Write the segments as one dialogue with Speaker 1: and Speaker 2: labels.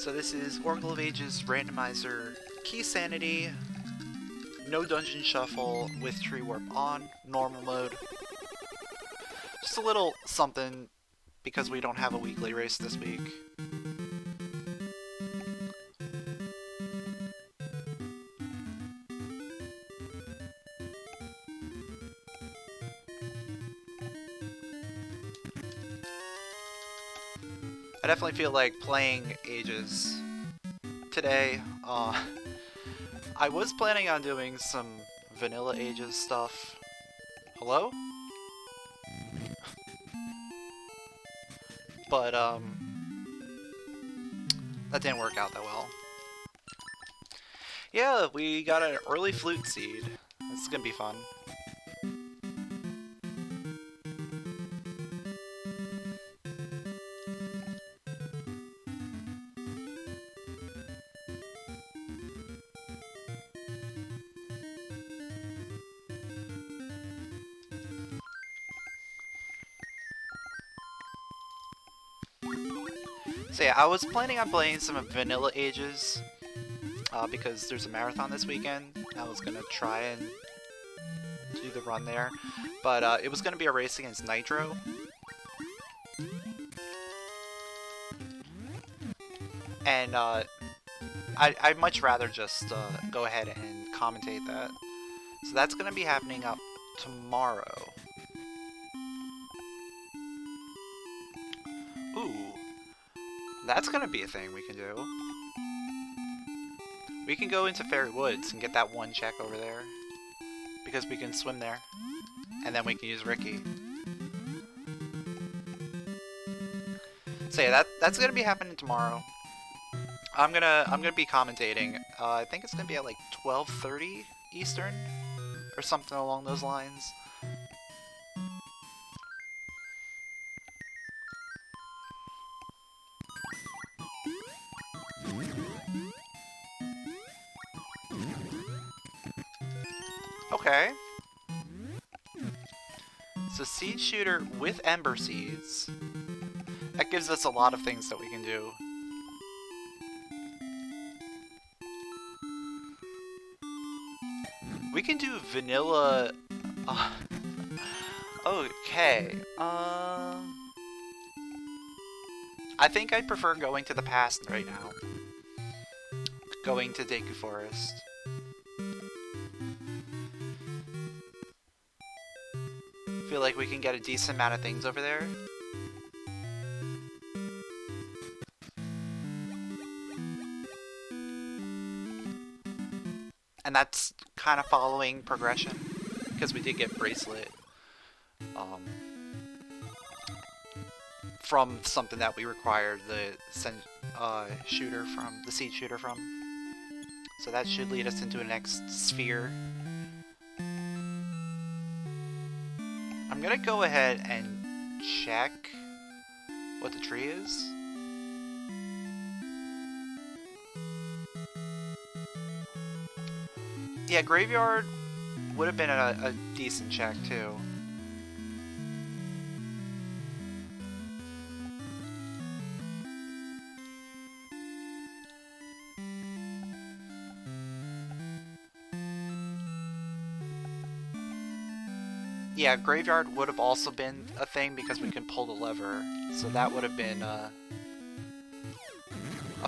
Speaker 1: So this is Oracle of Ages Randomizer Keysanity, no dungeon shuffle with tree warp on, normal mode. Just a little something because we don't have a weekly race this week. I definitely feel like playing Ages today. I was planning on doing some vanilla Ages stuff. Hello? But, that didn't work out that well. Yeah, we got an early flute seed. This is gonna be fun. So yeah, I was planning on playing some vanilla Ages, because there's a marathon this weekend. I was gonna try and do the run there, but it was gonna be a race against Nitro. And I'd much rather just go ahead and commentate that. So that's gonna be happening up tomorrow. Ooh. That's gonna be a thing we can do. We can go into Fairy Woods and get that one check over there. Because we can swim there. And then we can use Ricky. So yeah, that's gonna be happening tomorrow. I'm gonna be commentating. I think it's gonna be at like 12:30 Eastern or something along those lines. Okay. So seed shooter with ember seeds. That gives us a lot of things that we can do. We can do vanilla. Okay. I think I'd prefer going to the past right now. Going to Deku Forest. Feel like we can get a decent amount of things over there. And that's kind of following progression, because we did get Bracelet from something that we required the shooter from, the seed shooter from. So that should lead us into a next sphere. I'm gonna go ahead and check what the tree is. Yeah, Graveyard would have been a decent check too. Yeah, Graveyard would have also been a thing because we can pull the lever, so that would have been a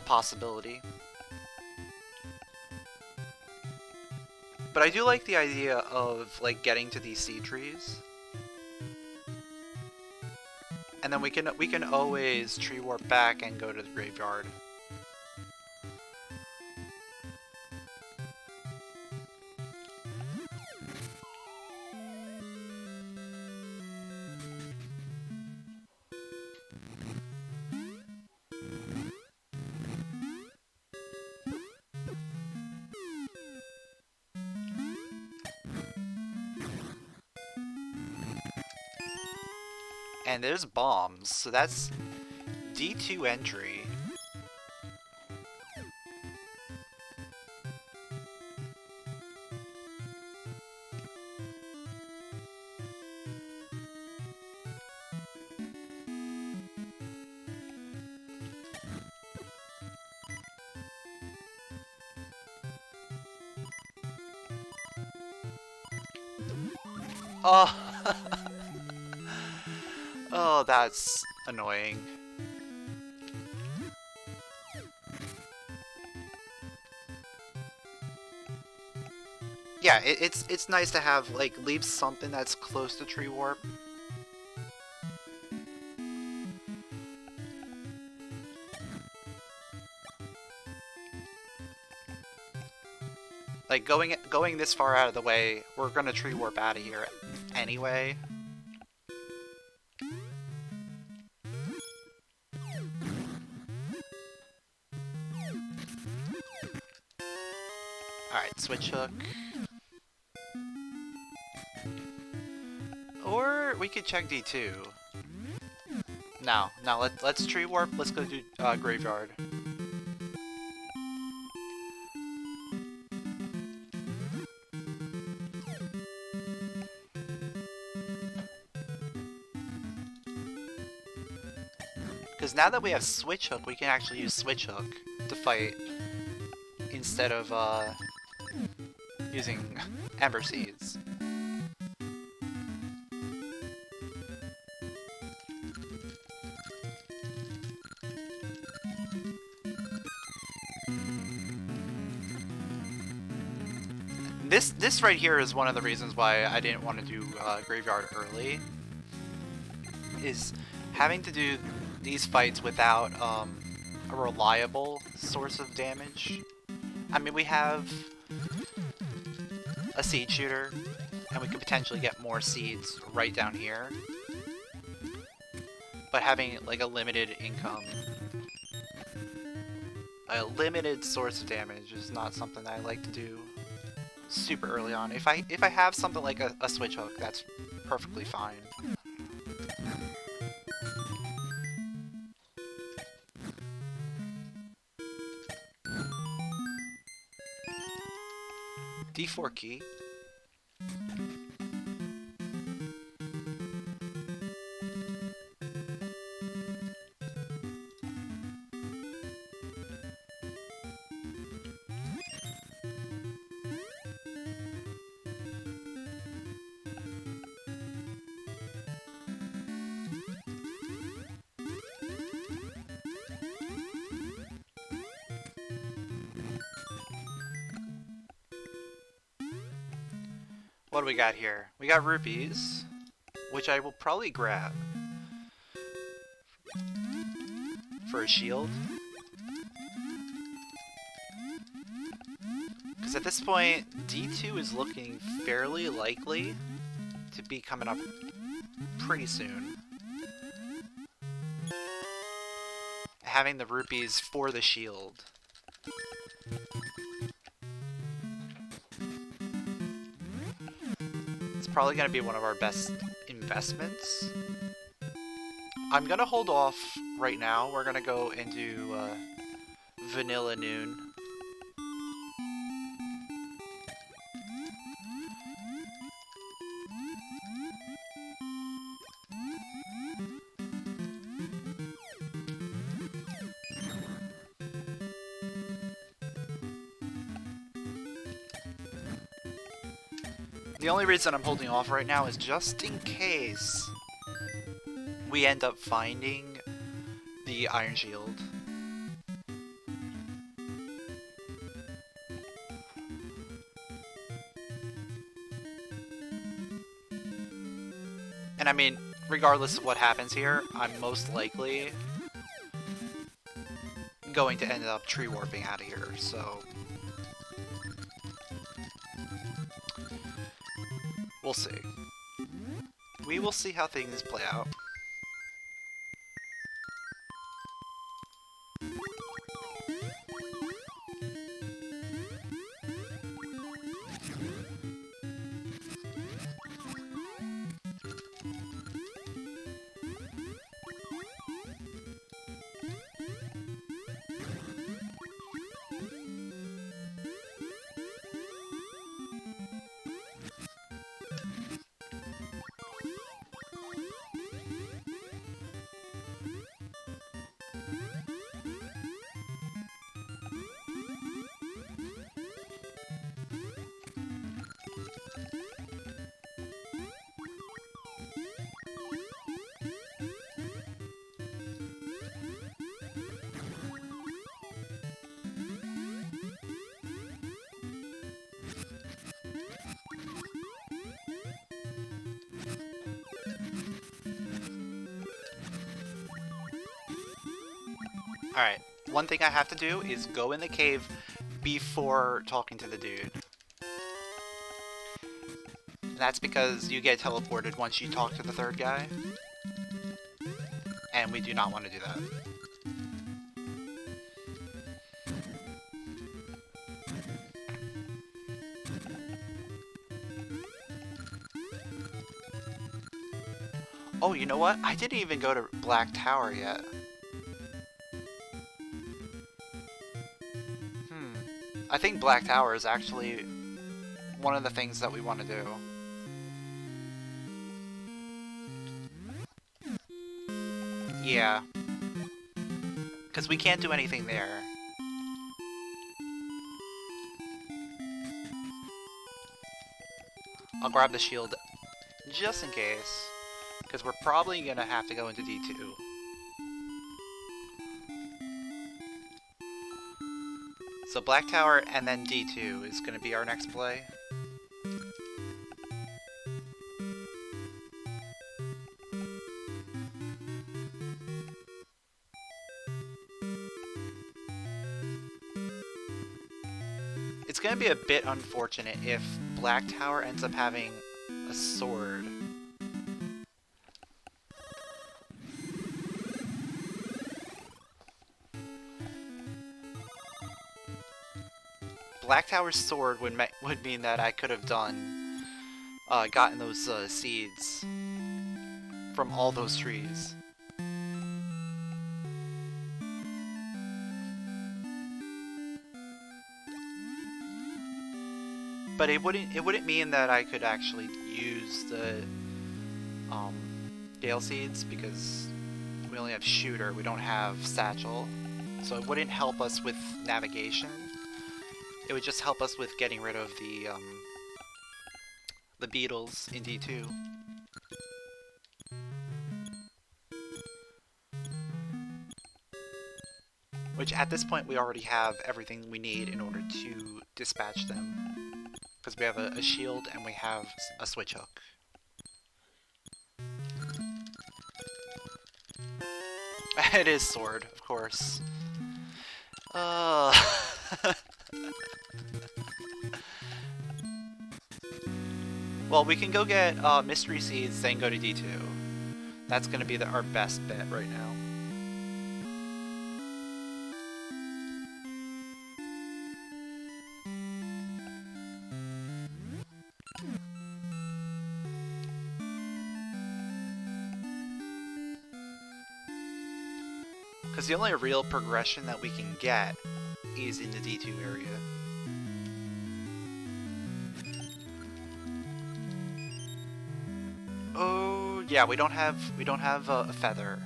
Speaker 1: possibility. But I do like the idea of like getting to these seed trees, and then we can always tree warp back and go to the graveyard. And there's bombs, so that's D2 entry. Oh, oh, that's annoying. Yeah, it's nice to have like leave something that's close to tree warp. Like going this far out of the way, we're gonna tree warp out of here anyway. Alright, switch hook. Or we could check D2. No, let's tree warp, let's go do graveyard. Because now that we have switch hook, we can actually use switch hook to fight instead of using ember seeds. This right here is one of the reasons why I didn't want to do graveyard early. Is having to do these fights without a reliable source of damage. I mean, we have a seed shooter, and we could potentially get more seeds right down here. But having like a limited income, a limited source of damage is not something that I like to do super early on. If I have something like a switch hook, that's perfectly fine. D4 key. What do we got here? We got rupees, which I will probably grab for a shield. Because at this point, D2 is looking fairly likely to be coming up pretty soon. Having the rupees for the shield. Probably going to be one of our best investments. I'm going to hold off right now. We're going to go into Vanilla Noon. The only reason I'm holding off right now is just in case we end up finding the Iron Shield. And I mean, regardless of what happens here, I'm most likely going to end up tree warping out of here, so we'll see. We will see how things play out. Alright, one thing I have to do is go in the cave before talking to the dude. And that's because you get teleported once you talk to the third guy. And we do not want to do that. Oh, you know what? I didn't even go to Black Tower yet. I think Black Tower is actually one of the things that we want to do. Yeah. Because we can't do anything there. I'll grab the shield just in case. Because we're probably going to have to go into D2. So Black Tower and then D2 is going to be our next play. It's going to be a bit unfortunate if Black Tower ends up having a sword. Black Tower's sword would mean that I could have gotten those seeds from all those trees. But it wouldn't mean that I could actually use the Gale Seeds because we only have Shooter, we don't have Satchel. So it wouldn't help us with navigation. It would just help us with getting rid of the beetles in D2. Which at this point we already have everything we need in order to dispatch them. Because we have a shield and we have a switch hook. It is sword, of course. Well, we can go get Mystery Seeds, then go to D2. That's going to be our best bet right now. Because the only real progression that we can get is in the D2 area. Oh, yeah, we don't have a feather.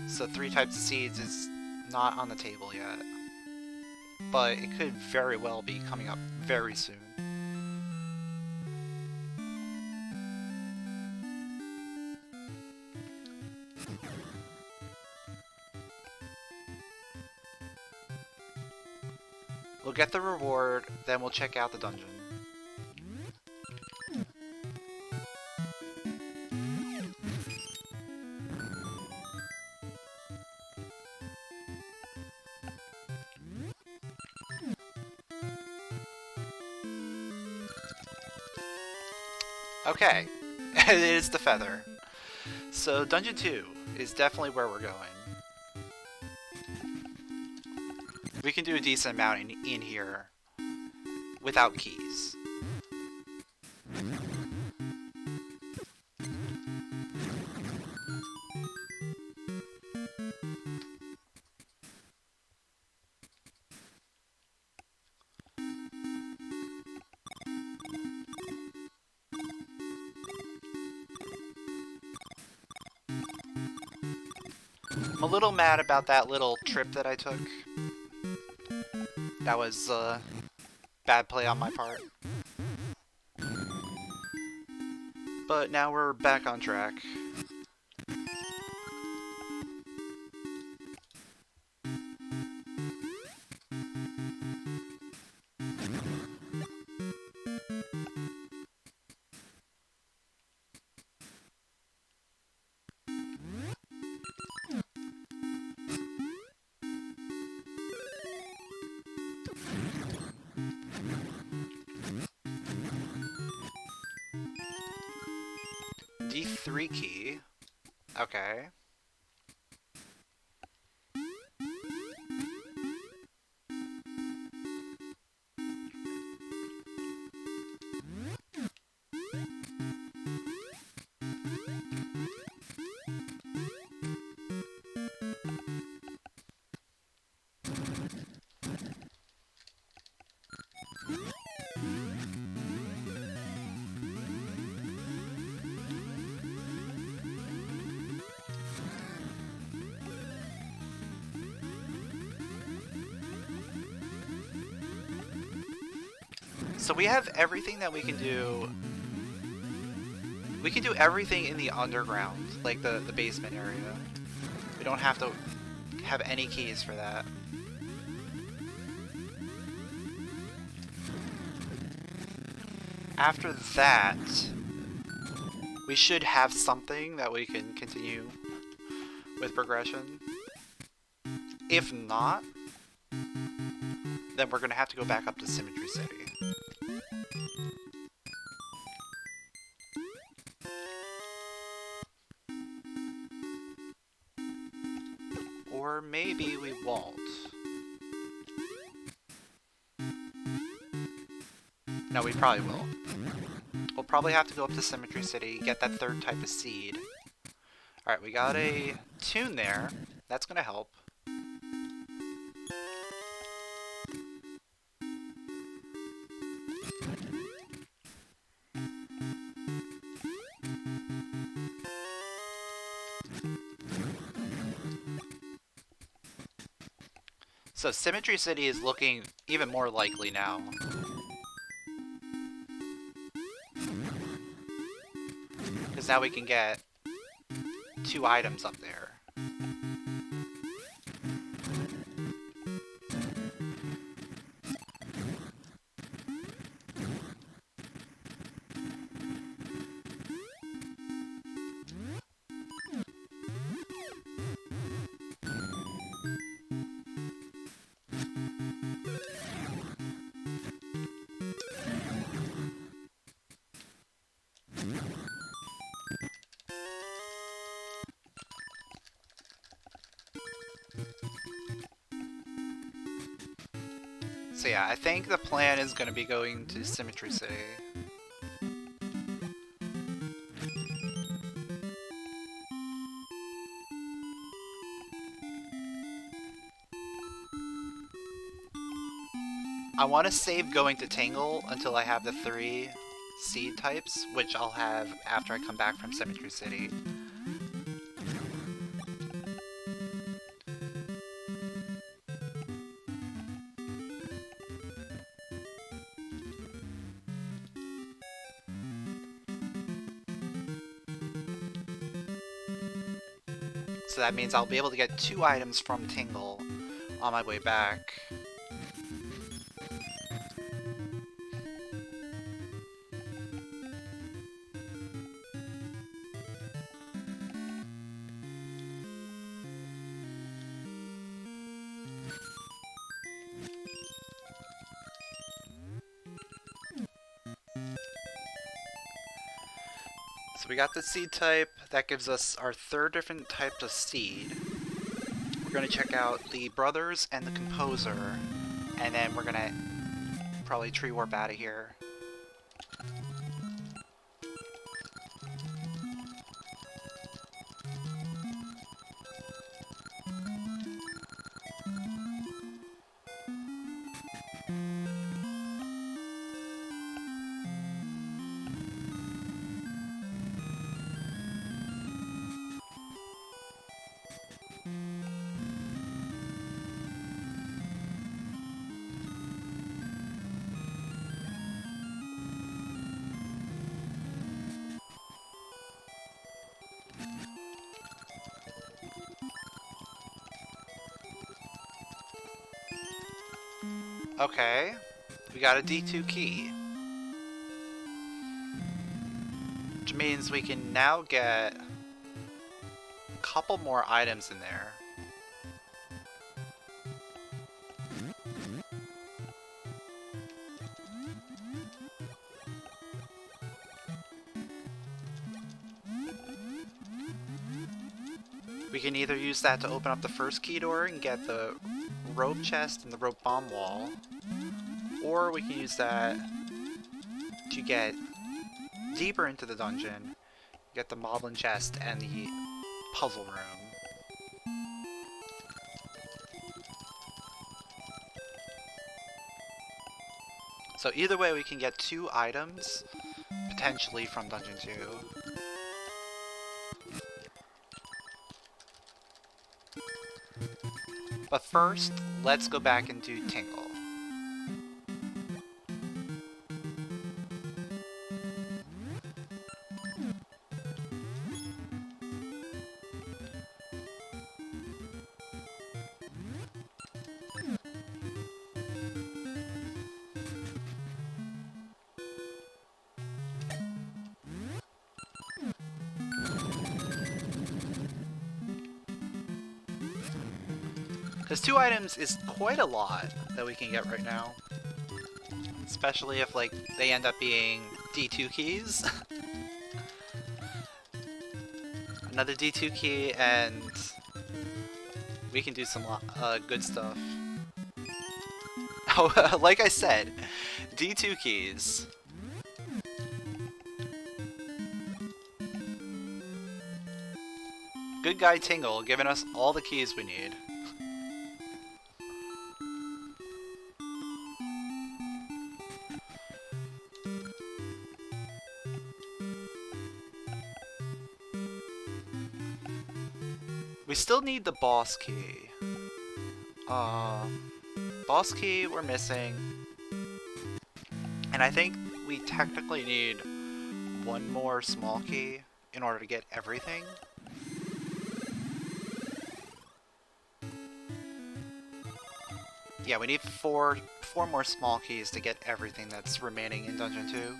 Speaker 1: So 3 types of seeds is not on the table yet. But it could very well be coming up very soon. We'll get the reward, then we'll check out the dungeon. Okay, it is the feather. So Dungeon 2 is definitely where we're going. We can do a decent amount in here without keys. I'm a little mad about that little trip that I took. That was bad play on my part. But now we're back on track. D3 key. Okay. So we have everything that we can do. We can do everything in the underground, like the basement area. We don't have to have any keys for that. After that, we should have something that we can continue with progression. If not, then we're gonna have to go back up to Symmetry City. Or maybe we won't. No, we probably will. We'll probably have to go up to Symmetry City, get that third type of seed. Alright, we got a tune there. That's gonna help. So Symmetry City is looking even more likely now. Because now we can get 2 items up there. So yeah, I think the plan is going to be going to Symmetry City. I want to save going to Tangle until I have the 3 seed types, which I'll have after I come back from Symmetry City. So that means I'll be able to get 2 items from Tingle on my way back. So we got the seed type. That gives us our 3rd different type of seed. We're going to check out the brothers and the composer, and then we're going to probably tree warp out of here. Okay, we got a D2 key. Which means we can now get a couple more items in there. We can either use that to open up the first key door and get the rope chest and the rope bomb wall, or we can use that to get deeper into the dungeon, get the moblin chest and the puzzle room. So either way, we can get 2 items, potentially, from Dungeon 2. But first, let's go back and do Tingle. Because 2 items is quite a lot that we can get right now. Especially if, like, they end up being D2 keys. Another D2 key, and we can do some good stuff. Oh, like I said, D2 keys. Good guy Tingle giving us all the keys we need. We still need the boss key. Boss key we're missing. And I think we technically need 1 more small key in order to get everything. Yeah, we need four more small keys to get everything that's remaining in Dungeon 2.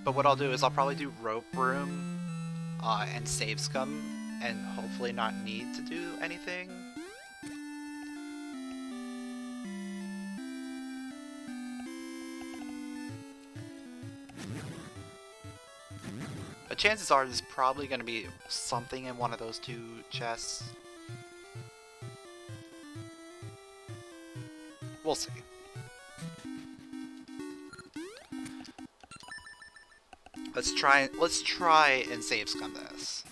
Speaker 1: But what I'll do is I'll probably do Rope Room and Save Scum, and hopefully not need to do anything. But chances are there's probably going to be something in one of those 2 chests. We'll see. Let's try and save scum this.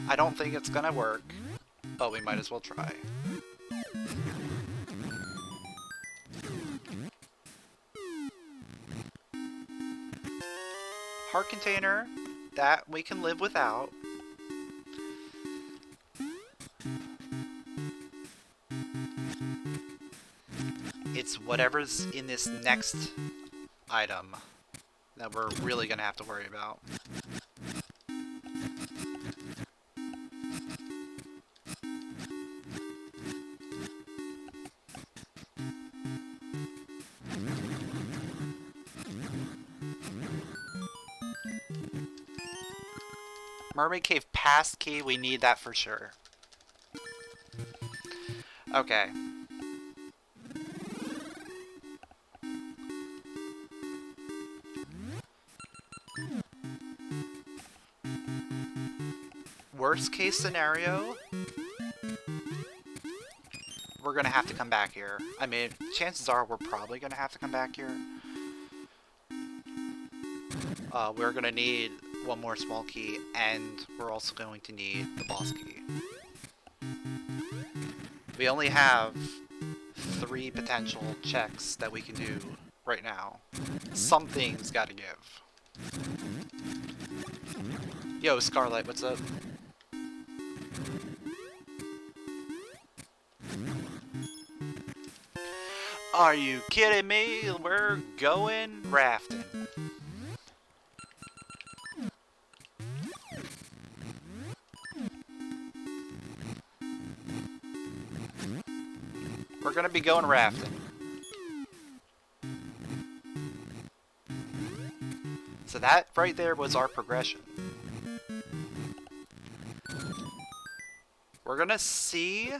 Speaker 1: I don't think it's gonna work, but we might as well try. Heart container, that we can live without. It's whatever's in this next item that we're really gonna have to worry about. Mermaid Cave pass key, we need that for sure. Okay. Worst case scenario, we're gonna have to come back here. I mean, chances are we're probably gonna have to come back here. We're gonna need 1 more small key, and we're also going to need the boss key. We only have 3 potential checks that we can do right now. Something's gotta give. Yo, Scarlet, what's up? Are you kidding me? We're going rafting. We're gonna be going rafting. So that right there was our progression. We're gonna see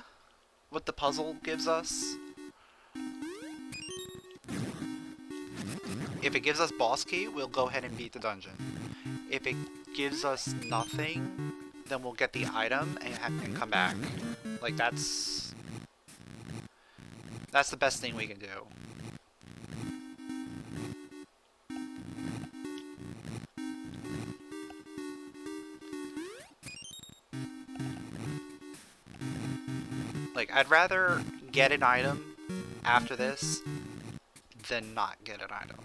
Speaker 1: what the puzzle gives us. If it gives us boss key, we'll go ahead and beat the dungeon. if it gives us nothing, then we'll get the item and come back. Like, that's the best thing we can do. Like, I'd rather get an item after this than not get an item.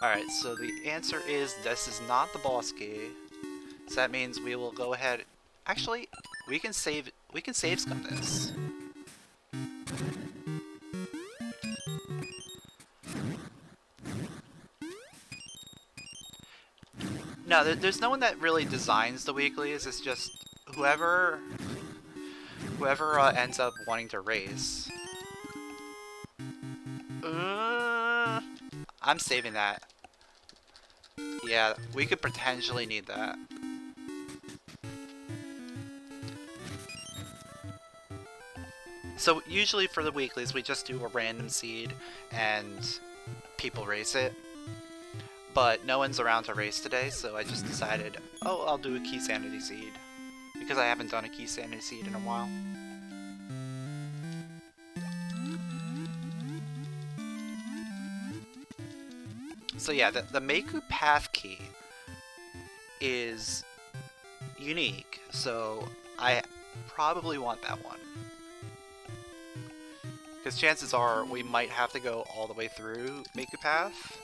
Speaker 1: Alright, so the answer is this is not the boss key. So that means we will go ahead. Actually, we can save scum this. No, there's no one that really designs the weeklies. It's just whoever ends up wanting to race. I'm saving that. Yeah, we could potentially need that. So usually for the weeklies, we just do a random seed and people race it. But no one's around to race today, so I just decided, oh, I'll do a keysanity seed. Because I haven't done a keysanity seed in a while. So yeah, the Meiku path key is unique, so I probably want that one. Because chances are we might have to go all the way through Meiku path.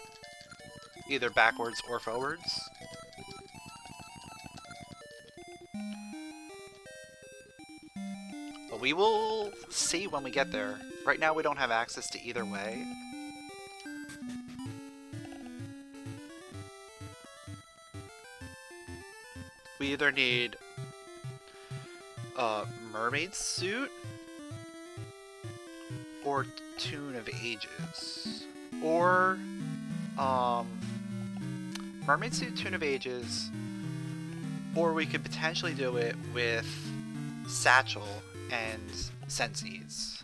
Speaker 1: Either backwards or forwards. But we will see when we get there. Right now we don't have access to either way. We either need a mermaid suit or Tune of Ages. Or mermaid suit, Tune of Ages, or we could potentially do it with Satchel and Senseeds.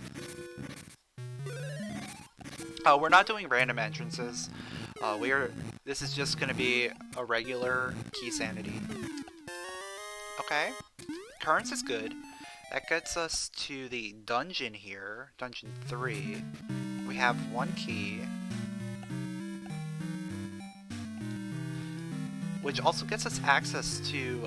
Speaker 1: We're not doing random entrances. This is just going to be a regular keysanity. Okay, Currents is good. That gets us to the dungeon here, dungeon 3. We have one key. Which also gets us access to,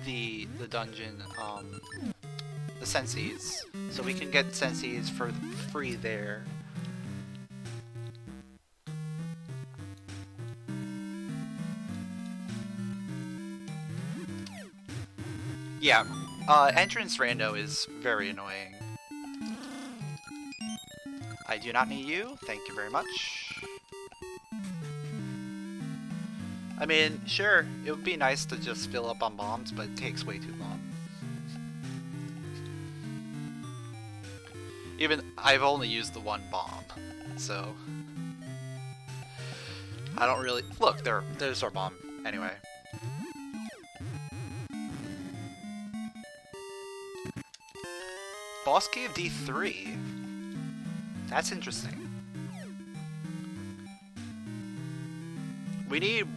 Speaker 1: the dungeon, the Senseeds. So we can get Senseeds for free there. Yeah, entrance rando is very annoying. I do not need you, thank you very much. I mean, sure, it would be nice to just fill up on bombs, but it takes way too long. Even, I've only used the one bomb, so... I don't really... Look, there's our bomb, anyway. Boss key of D3. That's interesting. We need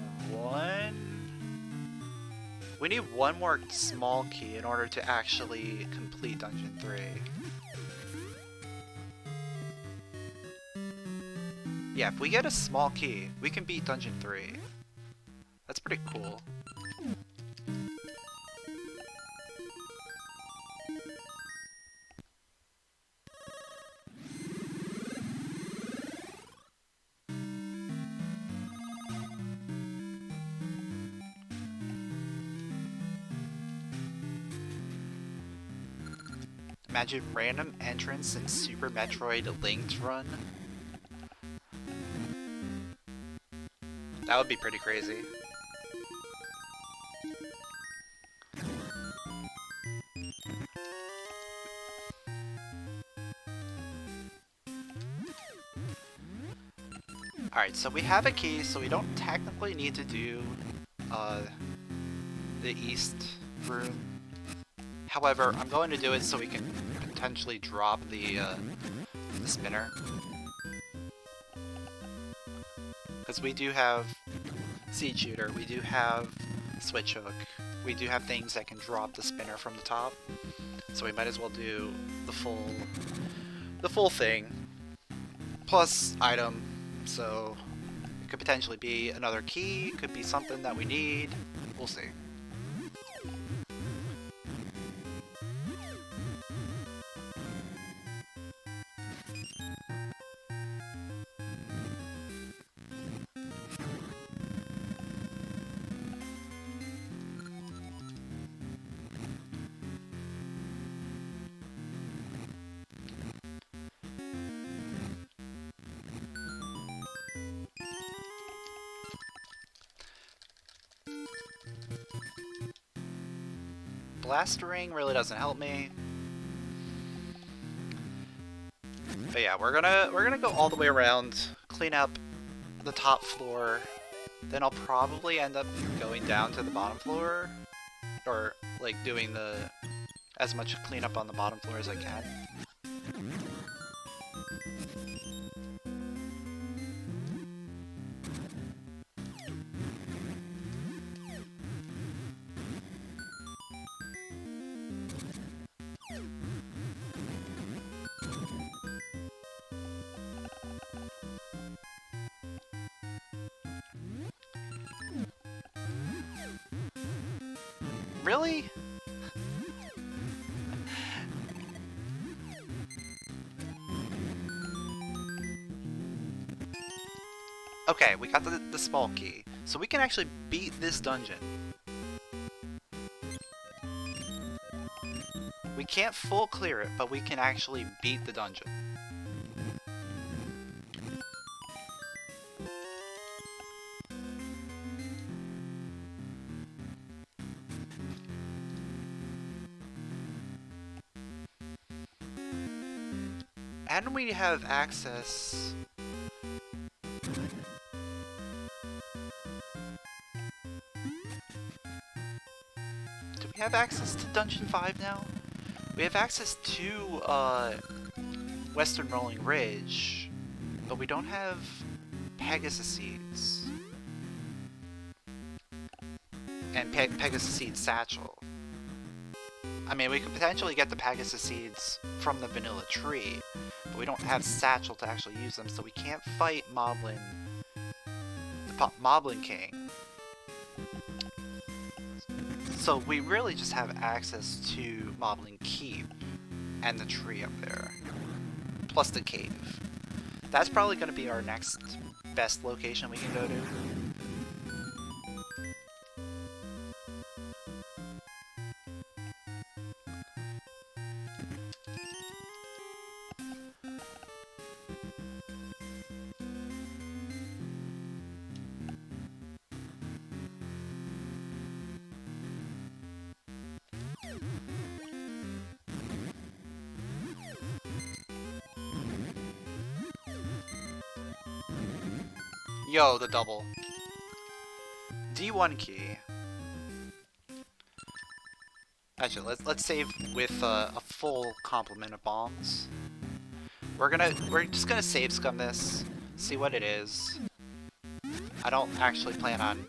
Speaker 1: one more small key in order to actually complete Dungeon 3. Yeah, if we get a small key, we can beat Dungeon 3. That's pretty cool. Imagine random entrance in Super Metroid Linked Run. That would be pretty crazy. Alright, so we have a key, so we don't technically need to do the East room. However, I'm going to do it so we can potentially drop the spinner. Because we do have Seed Shooter, we do have Switch Hook, we do have things that can drop the spinner from the top. So we might as well do the full thing. Plus item, so it could potentially be another key, could be something that we need, we'll see. Blastering really doesn't help me. But yeah, we're gonna go all the way around, clean up the top floor, then I'll probably end up going down to the bottom floor, or like doing as much cleanup on the bottom floor as I can. Really? Okay, we got the small key, so we can actually beat this dungeon. We can't full clear it, but we can actually beat the dungeon. And we have access... Do we have access to Dungeon 5 now? We have access to Western Rolling Ridge, but we don't have Pegasus Seeds. And Pegasus Seed Satchel. I mean, we could potentially get the Pegasus Seeds from the vanilla tree, but we don't have Satchel to actually use them, so we can't fight Moblin, the Moblin King. So we really just have access to Moblin Keep and the tree up there, plus the cave. That's probably going to be our next best location we can go to. Yo, the double. D1 key. Actually, let's save with a full complement of bombs. We're just gonna save scum this, see what it is. I don't actually plan on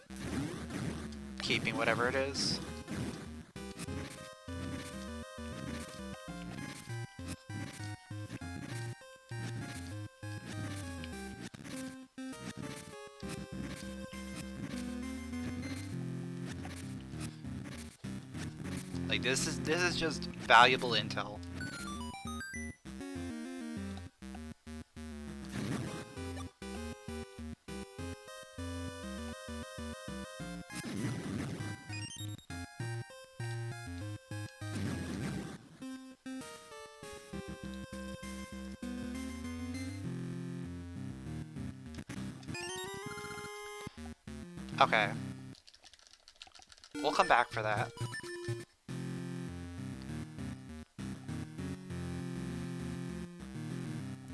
Speaker 1: keeping whatever it is. Like this is just valuable intel. Okay. We'll come back for that.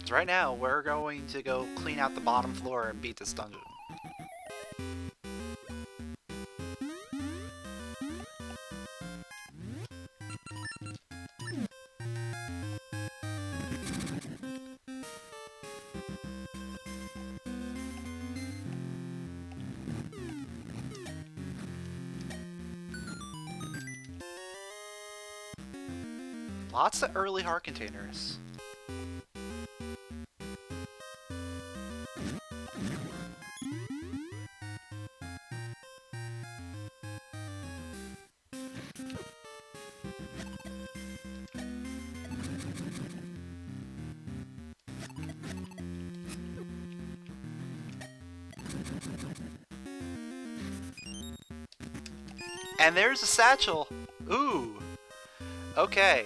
Speaker 1: So right now, we're going to go clean out the bottom floor and beat this dungeon. Lots of early heart containers. And there's a satchel. Ooh. Okay.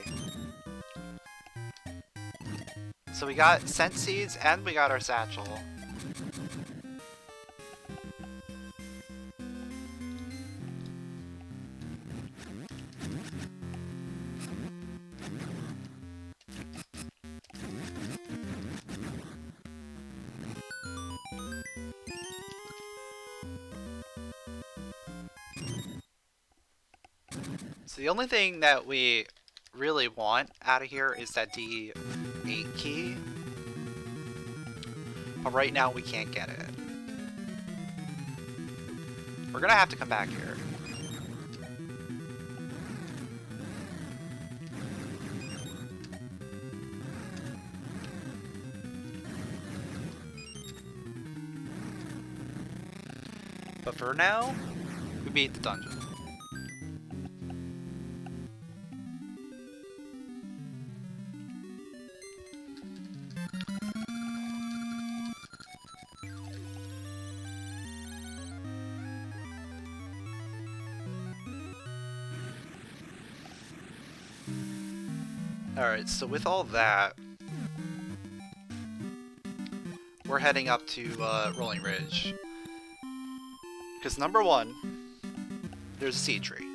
Speaker 1: So we got scent seeds and we got our satchel. So the only thing that we really want out of here is that D8 key. But right now we can't get it. We're gonna have to come back here. But for now, we beat the dungeon. Alright, so with all that, we're heading up to Rolling Ridge. Because number one, there's a seed tree.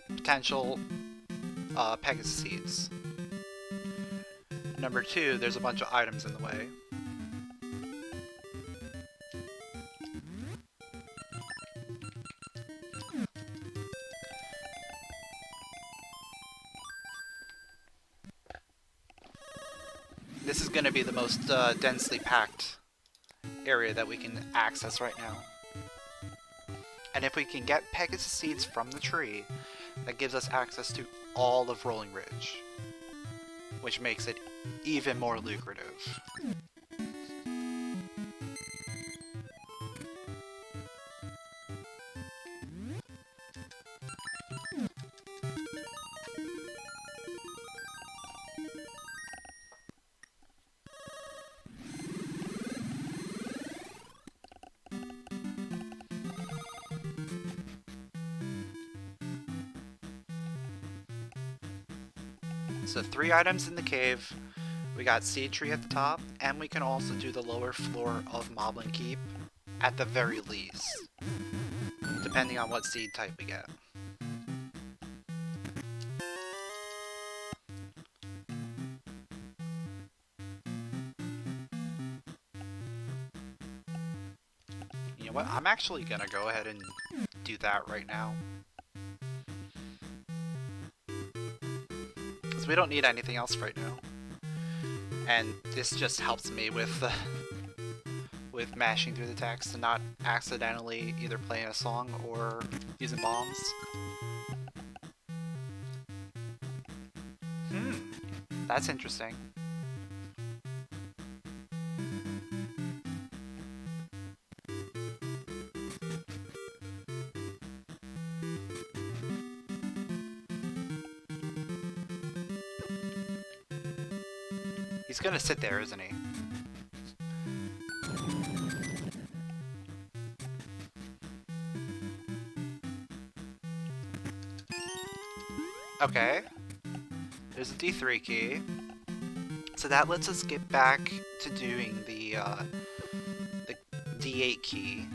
Speaker 1: Potential Pegasus seeds. Number two, there's a bunch of items in the way. This is going to be the most densely packed area that we can access right now. And if we can get Pegasus seeds from the tree, that gives us access to all of Rolling Ridge, which makes it even more lucrative. So 3 items in the cave, we got Seed Tree at the top, and we can also do the lower floor of Moblin Keep, at the very least, depending on what seed type we get. You know what, I'm actually gonna go ahead and do that right now. We don't need anything else right now, and this just helps me with with mashing through the text and not accidentally either playing a song or using bombs. That's interesting. He's gonna sit there, isn't he? Okay. There's a D3 key. So that lets us get back to doing the D8 key.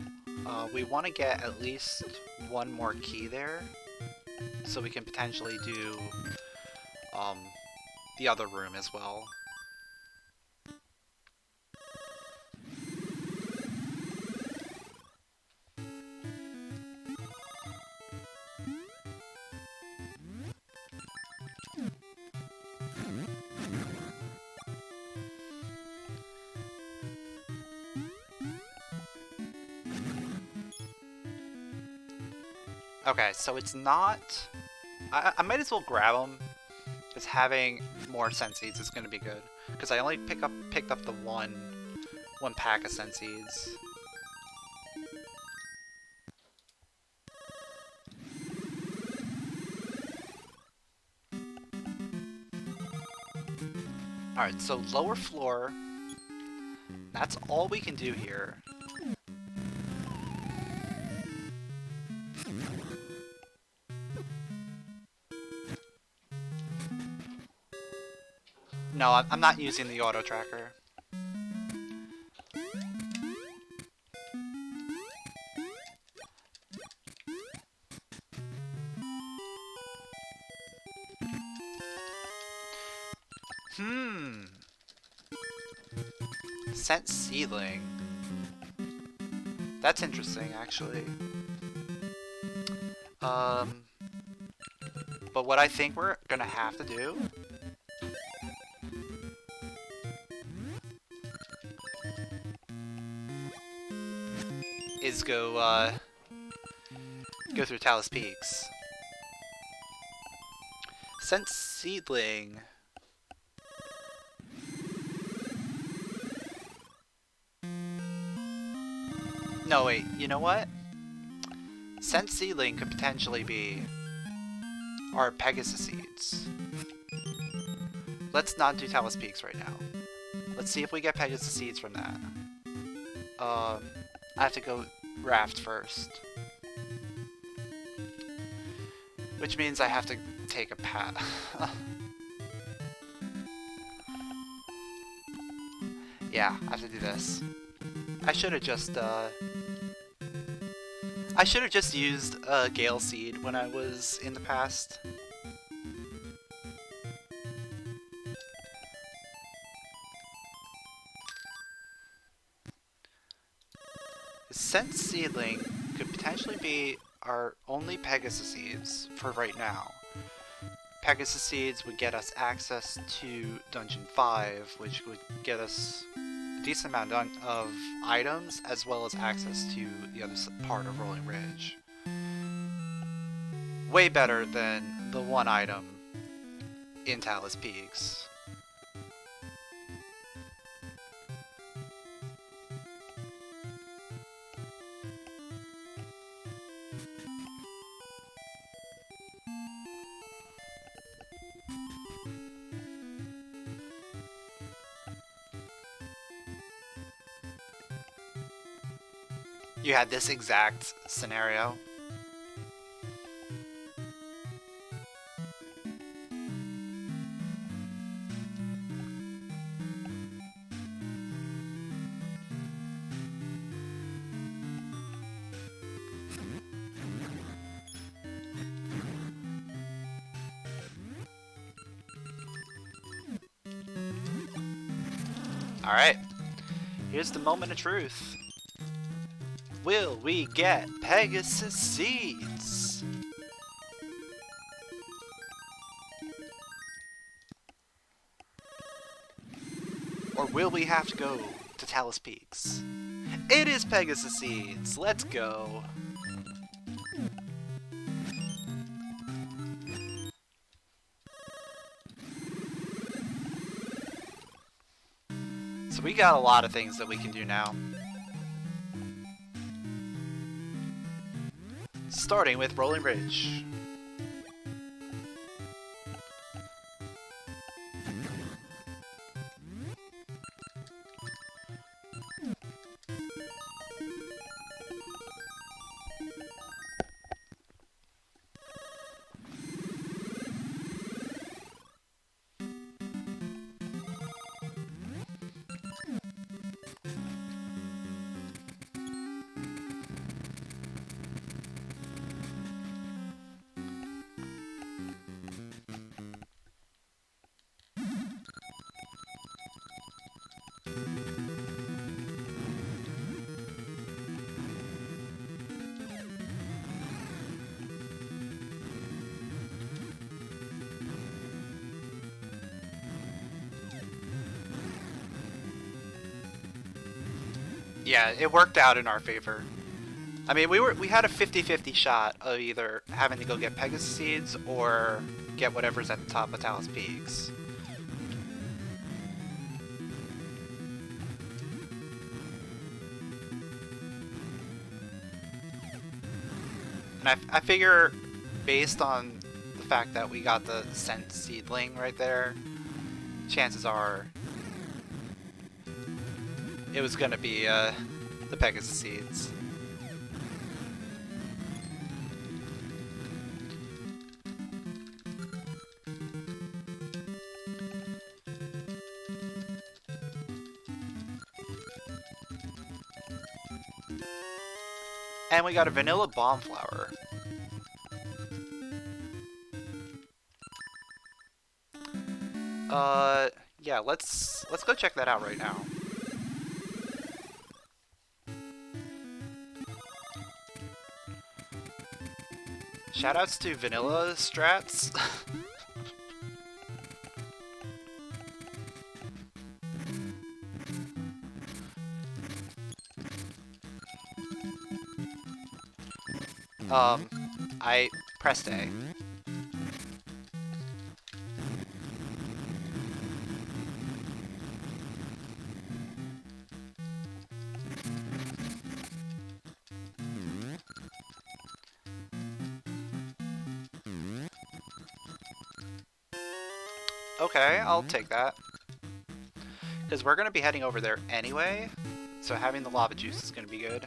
Speaker 1: We want to get at least one more key there, so we can potentially do the other room as well. Okay, so it's not... I might as well grab them Because having more scent seeds is going to be good. Because I only picked up the one pack of scent seeds. Alright, so lower floor. That's all we can do here. No, I'm not using the auto tracker. Scent seedling. That's interesting, actually. But what I think we're gonna have to do is go through Talus Peaks. Scent seedling. No, wait, you know what? Scent seedling could potentially be our Pegasus seeds. Let's not do Talus Peaks right now. Let's see if we get Pegasus seeds from that. I have to go raft first. Which means I have to take a path. Yeah, I have to do this. I should have just used a Gale Seed when I was in the past. Scent Seedling could potentially be our only Pegasus Seeds for right now. Pegasus Seeds would get us access to Dungeon 5, which would get us a decent amount of items, as well as access to the other part of Rolling Ridge. Way better than the one item in Talus Peaks. You had this exact scenario. Alright, here's the moment of truth. Will we get Pegasus Seeds? Or will we have to go to Talus Peaks? It is Pegasus Seeds! Let's go! So we got a lot of things that we can do now. Starting with Rolling Ridge. Yeah, it worked out in our favor. I mean, we had a 50-50 shot of either having to go get Pegasus Seeds or get whatever's at the top of Talus Peaks. And I figure, based on the fact that we got the scent seedling right there, chances are it was gonna be the Pegasus seeds. And we got a vanilla bomb flower. Yeah, let's go check that out right now. Shoutouts to vanilla strats. I pressed A. Okay, I'll take that. Because we're going to be heading over there anyway, so having the lava juice is going to be good.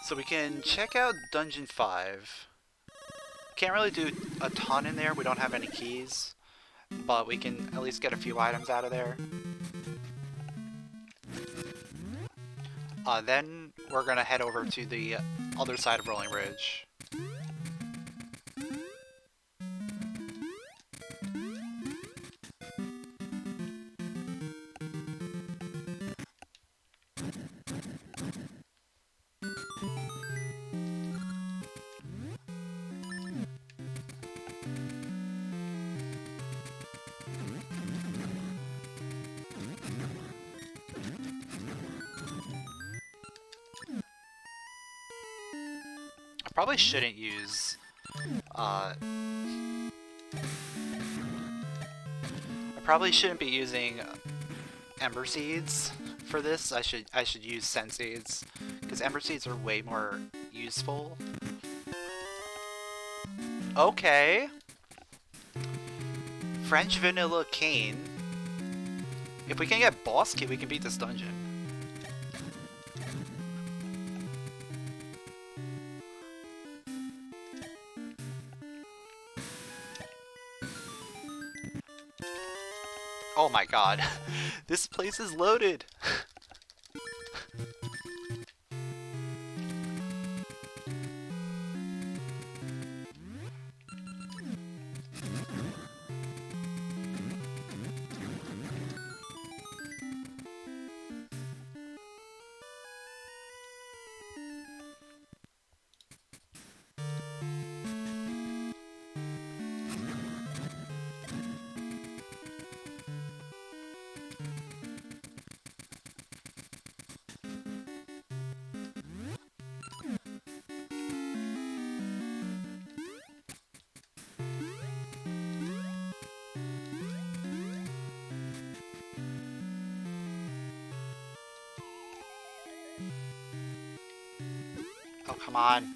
Speaker 1: So we can check out Dungeon 5. Can't really do a ton in there, we don't have any keys, but we can at least get a few items out of there. Then we're gonna head over to the other side of Rolling Ridge. Probably shouldn't use I probably shouldn't be using ember seeds for this. I should use scent seeds because ember seeds are way more useful. Okay. French vanilla cane. If we can get boss key, we can beat this dungeon. Oh my god, this place is loaded! Oh, come on.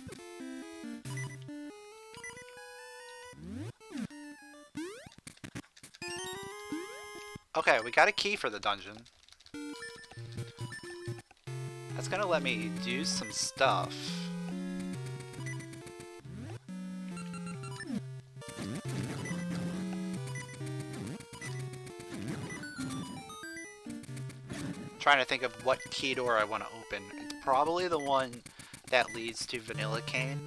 Speaker 1: Okay, we got a key for the dungeon. That's gonna let me do some stuff. Trying to think of what key door I want to open. It's probably the one that leads to Vanilla Cane.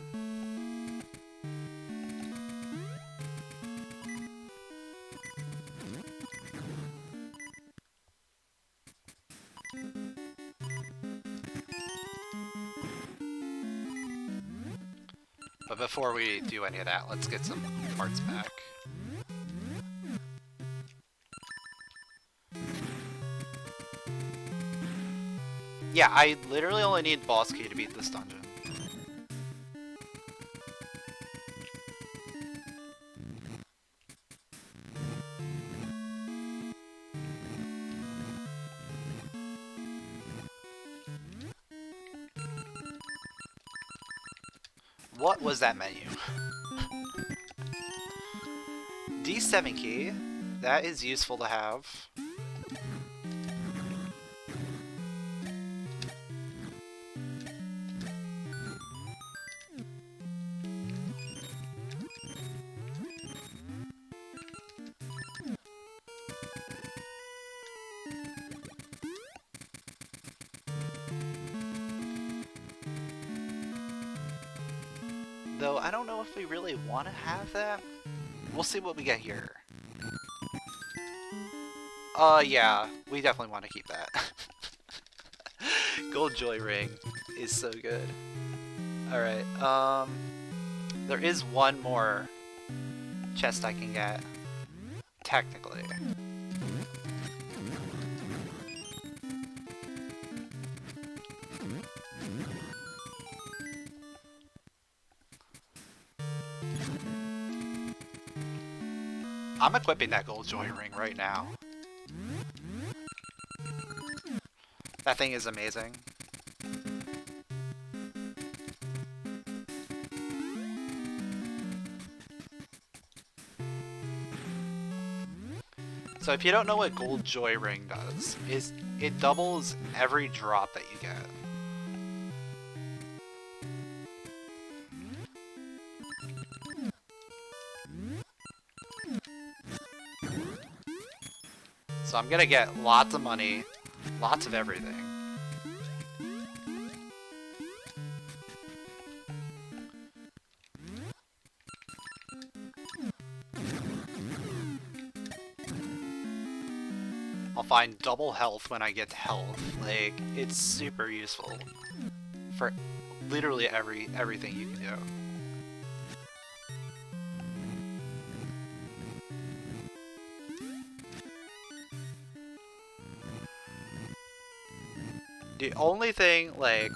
Speaker 1: but before we do any of that, let's get some parts back. Yeah, I literally only need boss key to beat this dungeon. What was that menu? D7 key. That is useful to have. Though I don't know if we really want to have that. We'll see what we get here. Yeah, we definitely want to keep that. Gold Joy Ring is so good. Alright, there is one more chest I can get, technically. I'm equipping that Gold Joy Ring right now. That thing is amazing. So if you don't know what Gold Joy Ring does, is it doubles every drop that you get. So I'm gonna get lots of money, lots of everything. I'll find double health when I get health. Like, it's super useful for literally everything you can do. The only thing, like...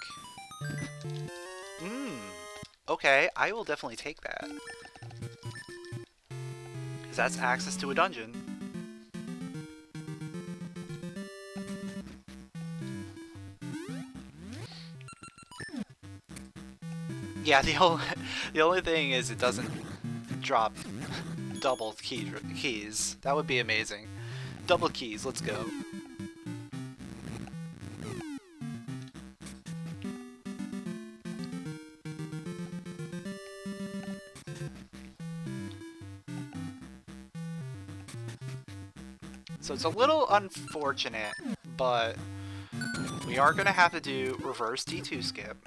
Speaker 1: okay, I will definitely take that. Because that's access to a dungeon. Yeah, the only thing is it doesn't drop double keys. That would be amazing. Double keys, let's go. So it's a little unfortunate, but we are going to have to do reverse D2 skip.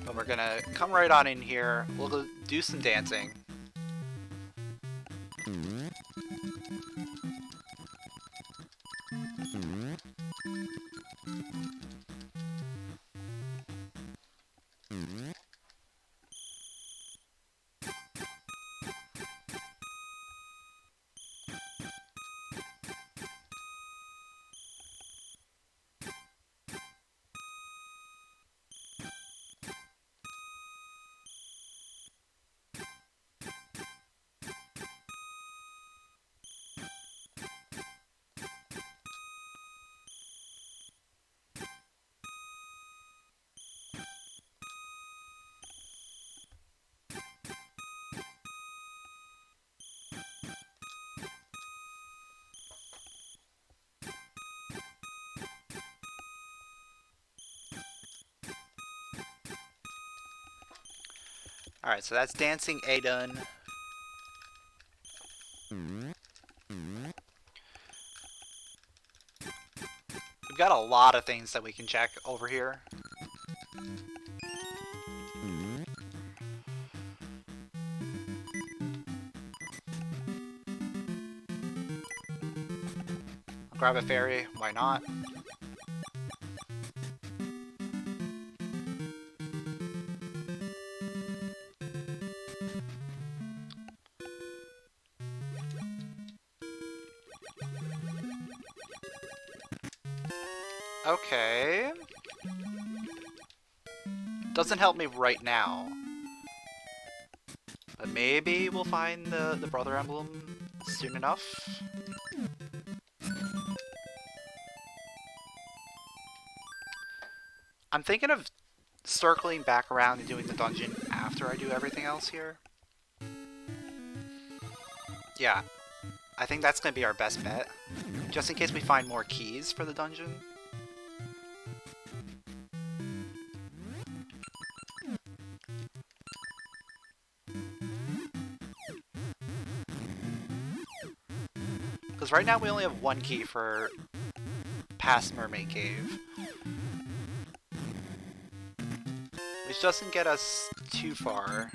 Speaker 1: But we're going to come right on in here. We'll go do some dancing. Alright, so that's dancing A done. We've got a lot of things that we can check over here. Grab a fairy, why not? Okay. Doesn't help me right now. But maybe we'll find the brother emblem soon enough. I'm thinking of circling back around and doing the dungeon after I do everything else here. Yeah, I think that's going to be our best bet. Just in case we find more keys for the dungeon. Because right now we only have one key for past Mermaid Cave. Which doesn't get us too far.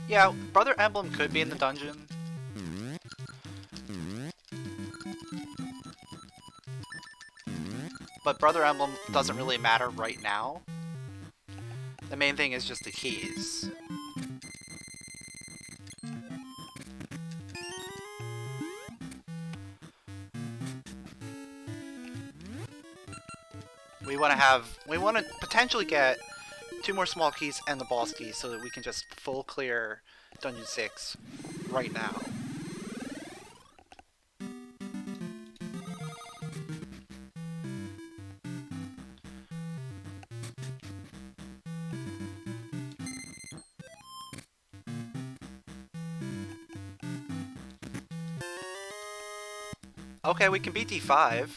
Speaker 1: Yeah, Brother Emblem could be in the dungeon. But Brother Emblem doesn't really matter right now. The main thing is just the keys. We want to potentially get 2 more small keys and the boss keys so that we can just full clear Dungeon 6 right now. Okay, we can beat D5.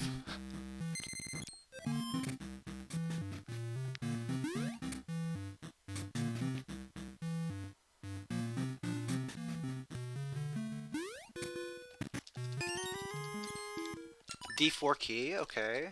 Speaker 1: D4 key, okay.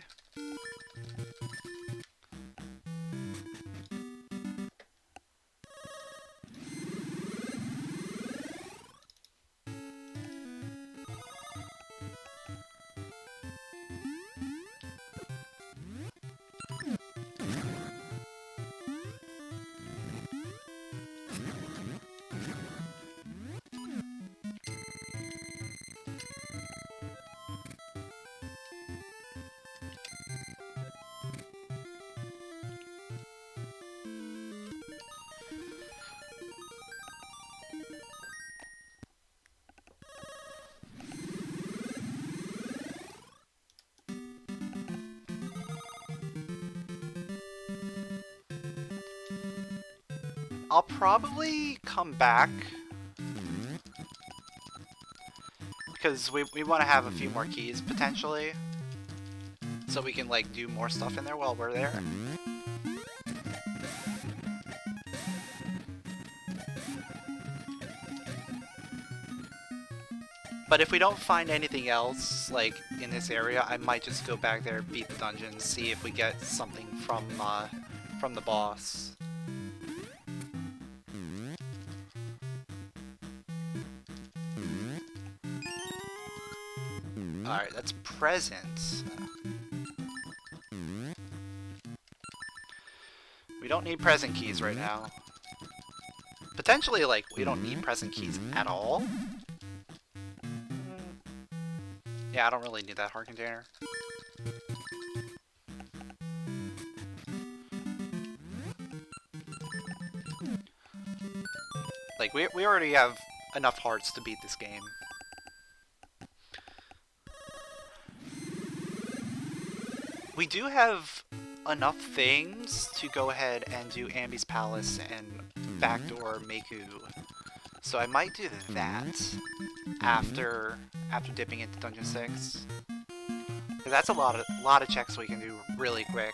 Speaker 1: I'll probably come back because we want to have a few more keys potentially, so we can like do more stuff in there while we're there. But if we don't find anything else like in this area, I might just go back there, beat the dungeon, see if we get something from the boss. Alright, that's present. We don't need present keys right now. Potentially, like, we don't need present keys at all. Yeah, I don't really need that heart container. Like, we already have enough hearts to beat this game. We do have enough things to go ahead and do Ambi's Palace and backdoor Miku. So I might do that after dipping into Dungeon 6. Because that's a lot of checks we can do really quick.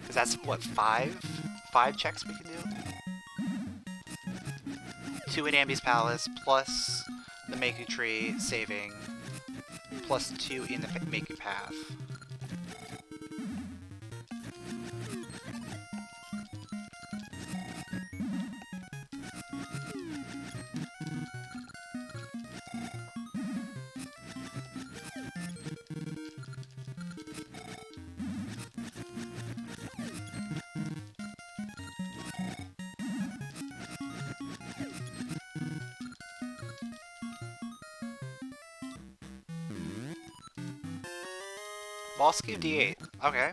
Speaker 1: Because that's, what, five checks we can do? 2 in Ambi's Palace, plus the Miku Tree saving, plus 2 in the Miku Path. Boss cube D8. Okay.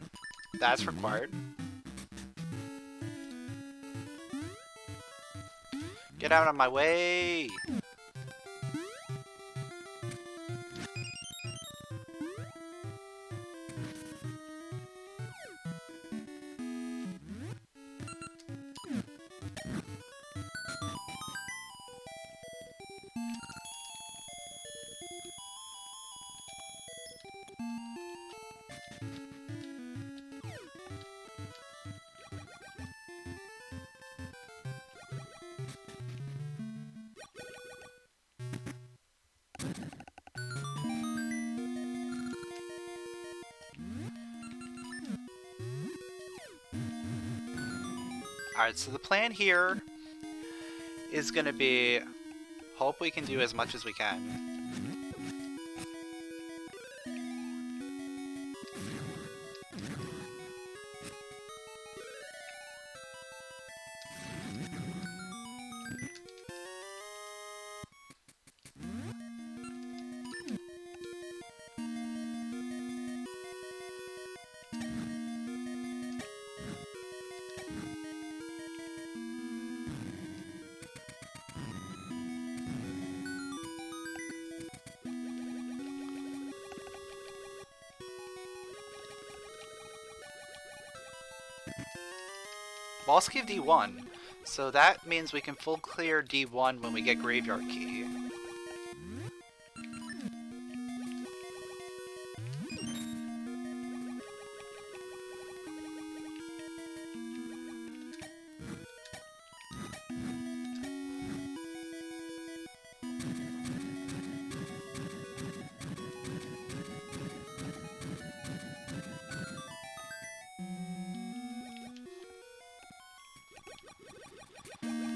Speaker 1: That's required. Get out of my way! Alright, so the plan here is gonna be hope we can do as much as we can. Boss cube D1, so that means we can full clear D1 when we get Graveyard Key.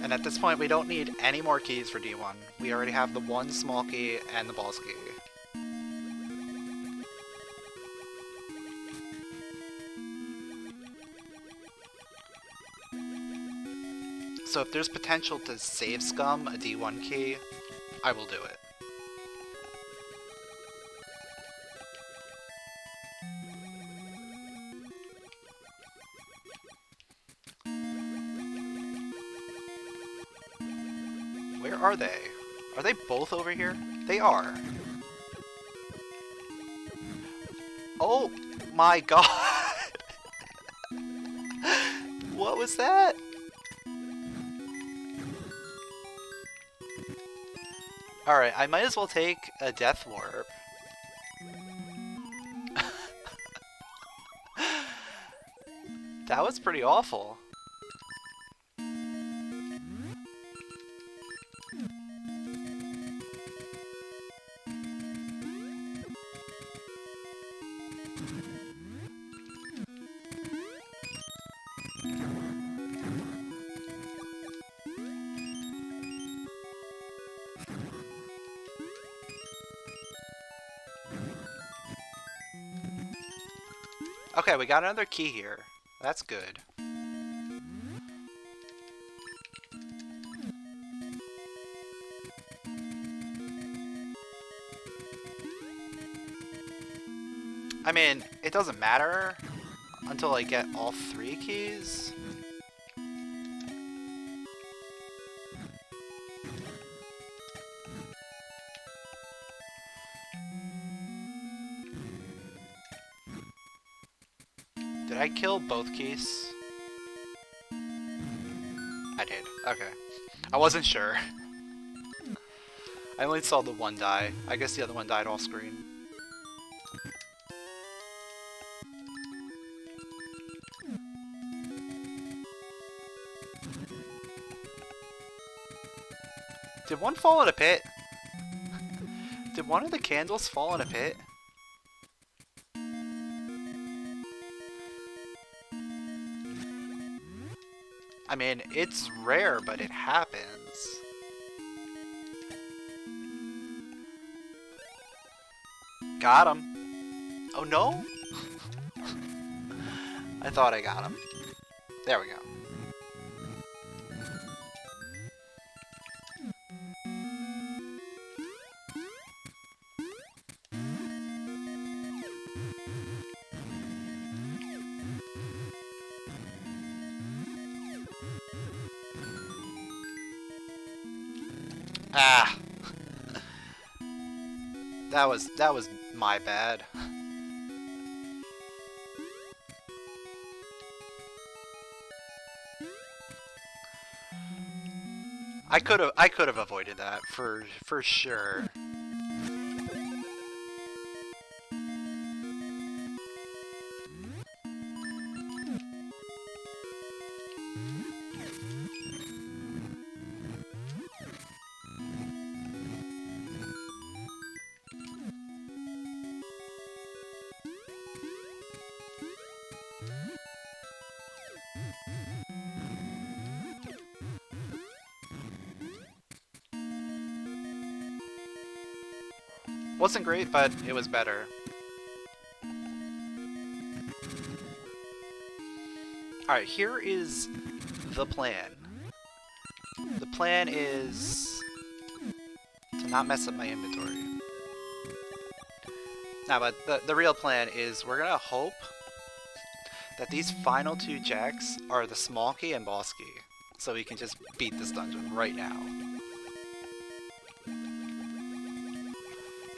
Speaker 1: And at this point, we don't need any more keys for D1. We already have the one small key and the boss key. So if there's potential to save scum a D1 key, I will do it. Where are they? Are they both over here? They are. Oh my god! What was that? Alright, I might as well take a death warp. That was pretty awful. Okay, we got another key here. That's good. I mean, it doesn't matter until I get all 3 keys. Did I kill both keys? I did. Okay. I wasn't sure. I only saw the one die. I guess the other one died off screen. Did one fall in a pit? Did one of the candles fall in a pit? I mean, it's rare, but it happens. Got him. Oh no? I thought I got him. There we go. Ah. That was my bad. I could have avoided that for sure. Wasn't great, but it was better. Alright, here is the plan. The plan is to not mess up my inventory. Now, but the real plan is we're gonna hope that these final 2 jacks are the small key and boss key, so we can just beat this dungeon right now.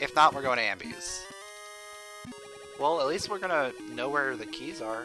Speaker 1: If not, we're going to Ambies. Well, at least we're gonna know where the keys are.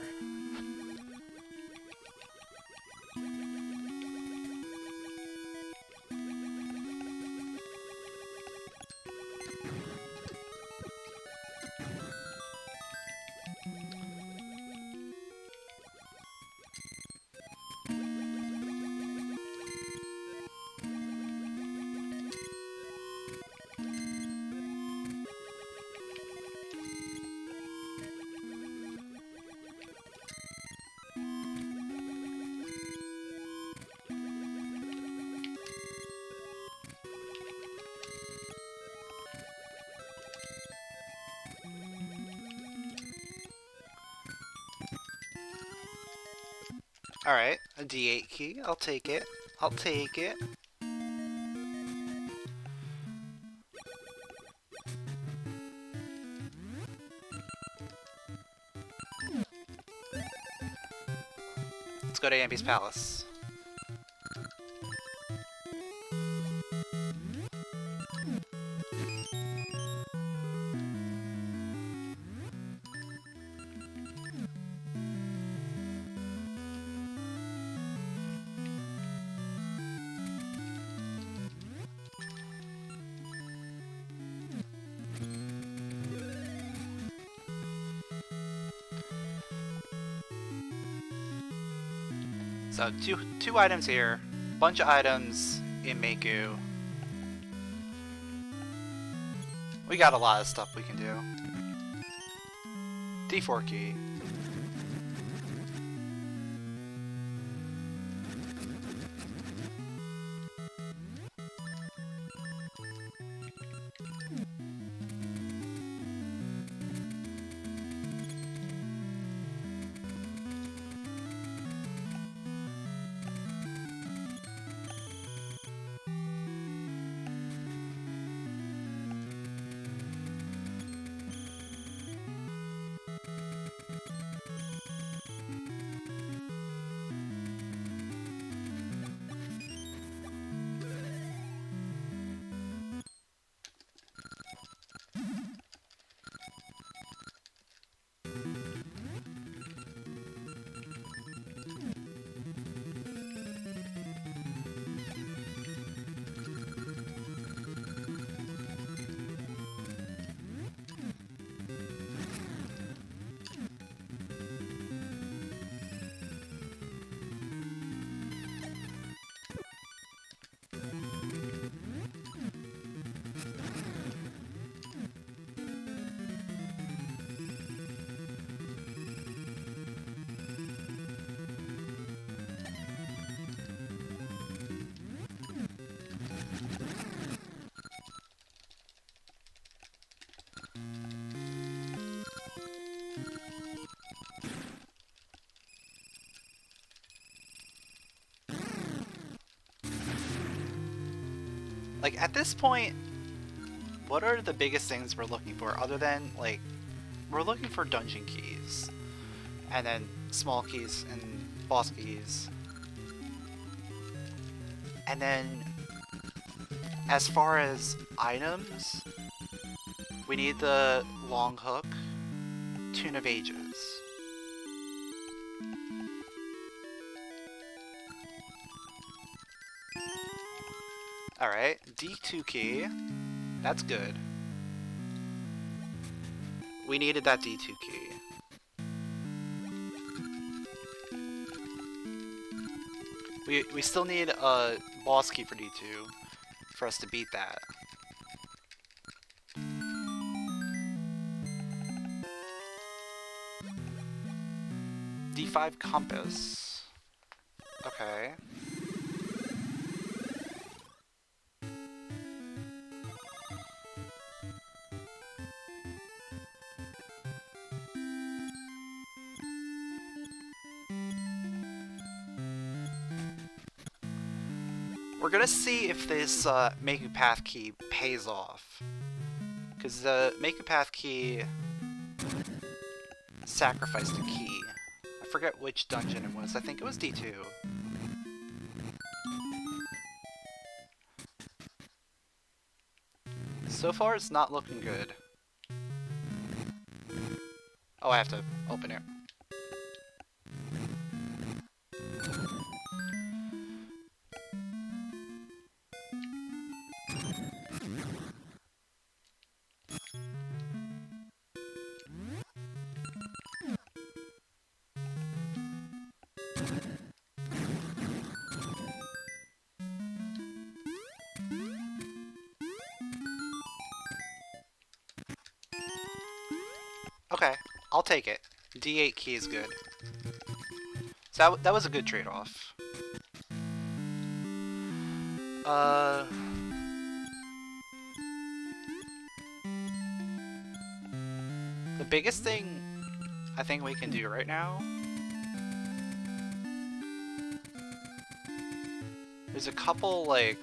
Speaker 1: Alright, a D8 key. I'll take it. I'll take it. Let's go to Ambi's Palace. So two items here, bunch of items in Meiku. We got a lot of stuff we can do. D4 key. Like, at this point, what are the biggest things we're looking for other than, like, we're looking for dungeon keys. And then small keys and boss keys. And then, as far as items, we need the long hook, Tune of Ages. Alright, D2 key. That's good. We needed that D2 key. We still need a boss key for D2 for us to beat that. D5 compass. Okay. We're gonna see if this Make a Path key pays off. Because the Make a Path key sacrificed a key. I forget which dungeon it was. I think it was D2. So far, it's not looking good. Oh, I have to open it. Okay, I'll take it. D8 key is good. So that was a good trade-off. The biggest thing I think we can do right now, there's a couple, like,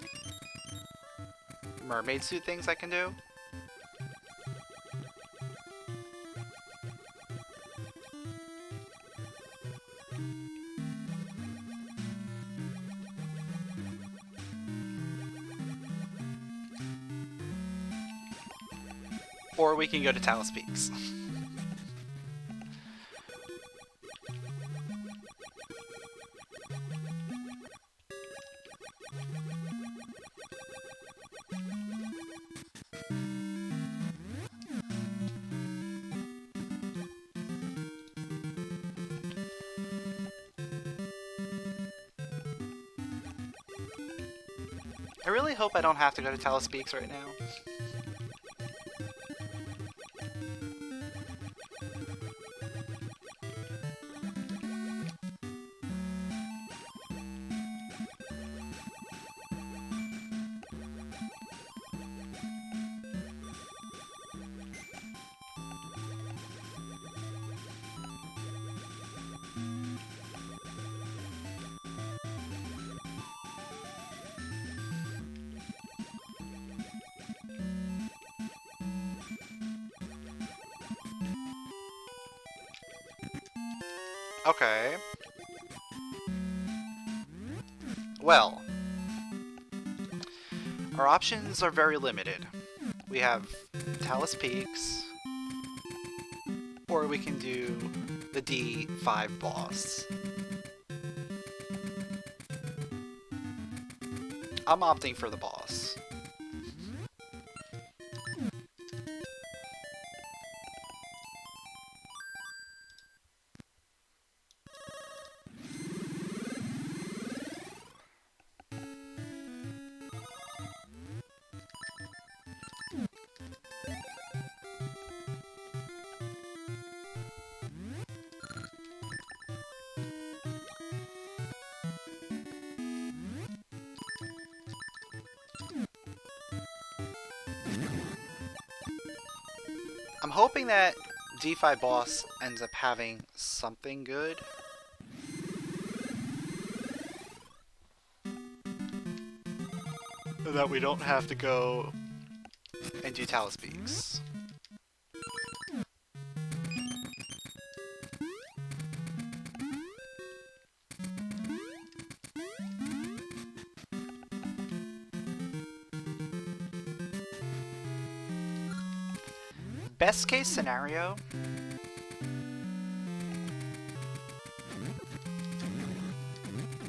Speaker 1: mermaid suit things I can do. Or we can go to Talus Peaks. I really hope I don't have to go to Talus Peaks right now. Okay. Well, our options are very limited. We have Talus Peaks, or we can do the D5 boss. I'm opting for the boss. I'm hoping that D5 boss ends up having something good. so that we don't have to go and do Talus Peaks. Best case scenario,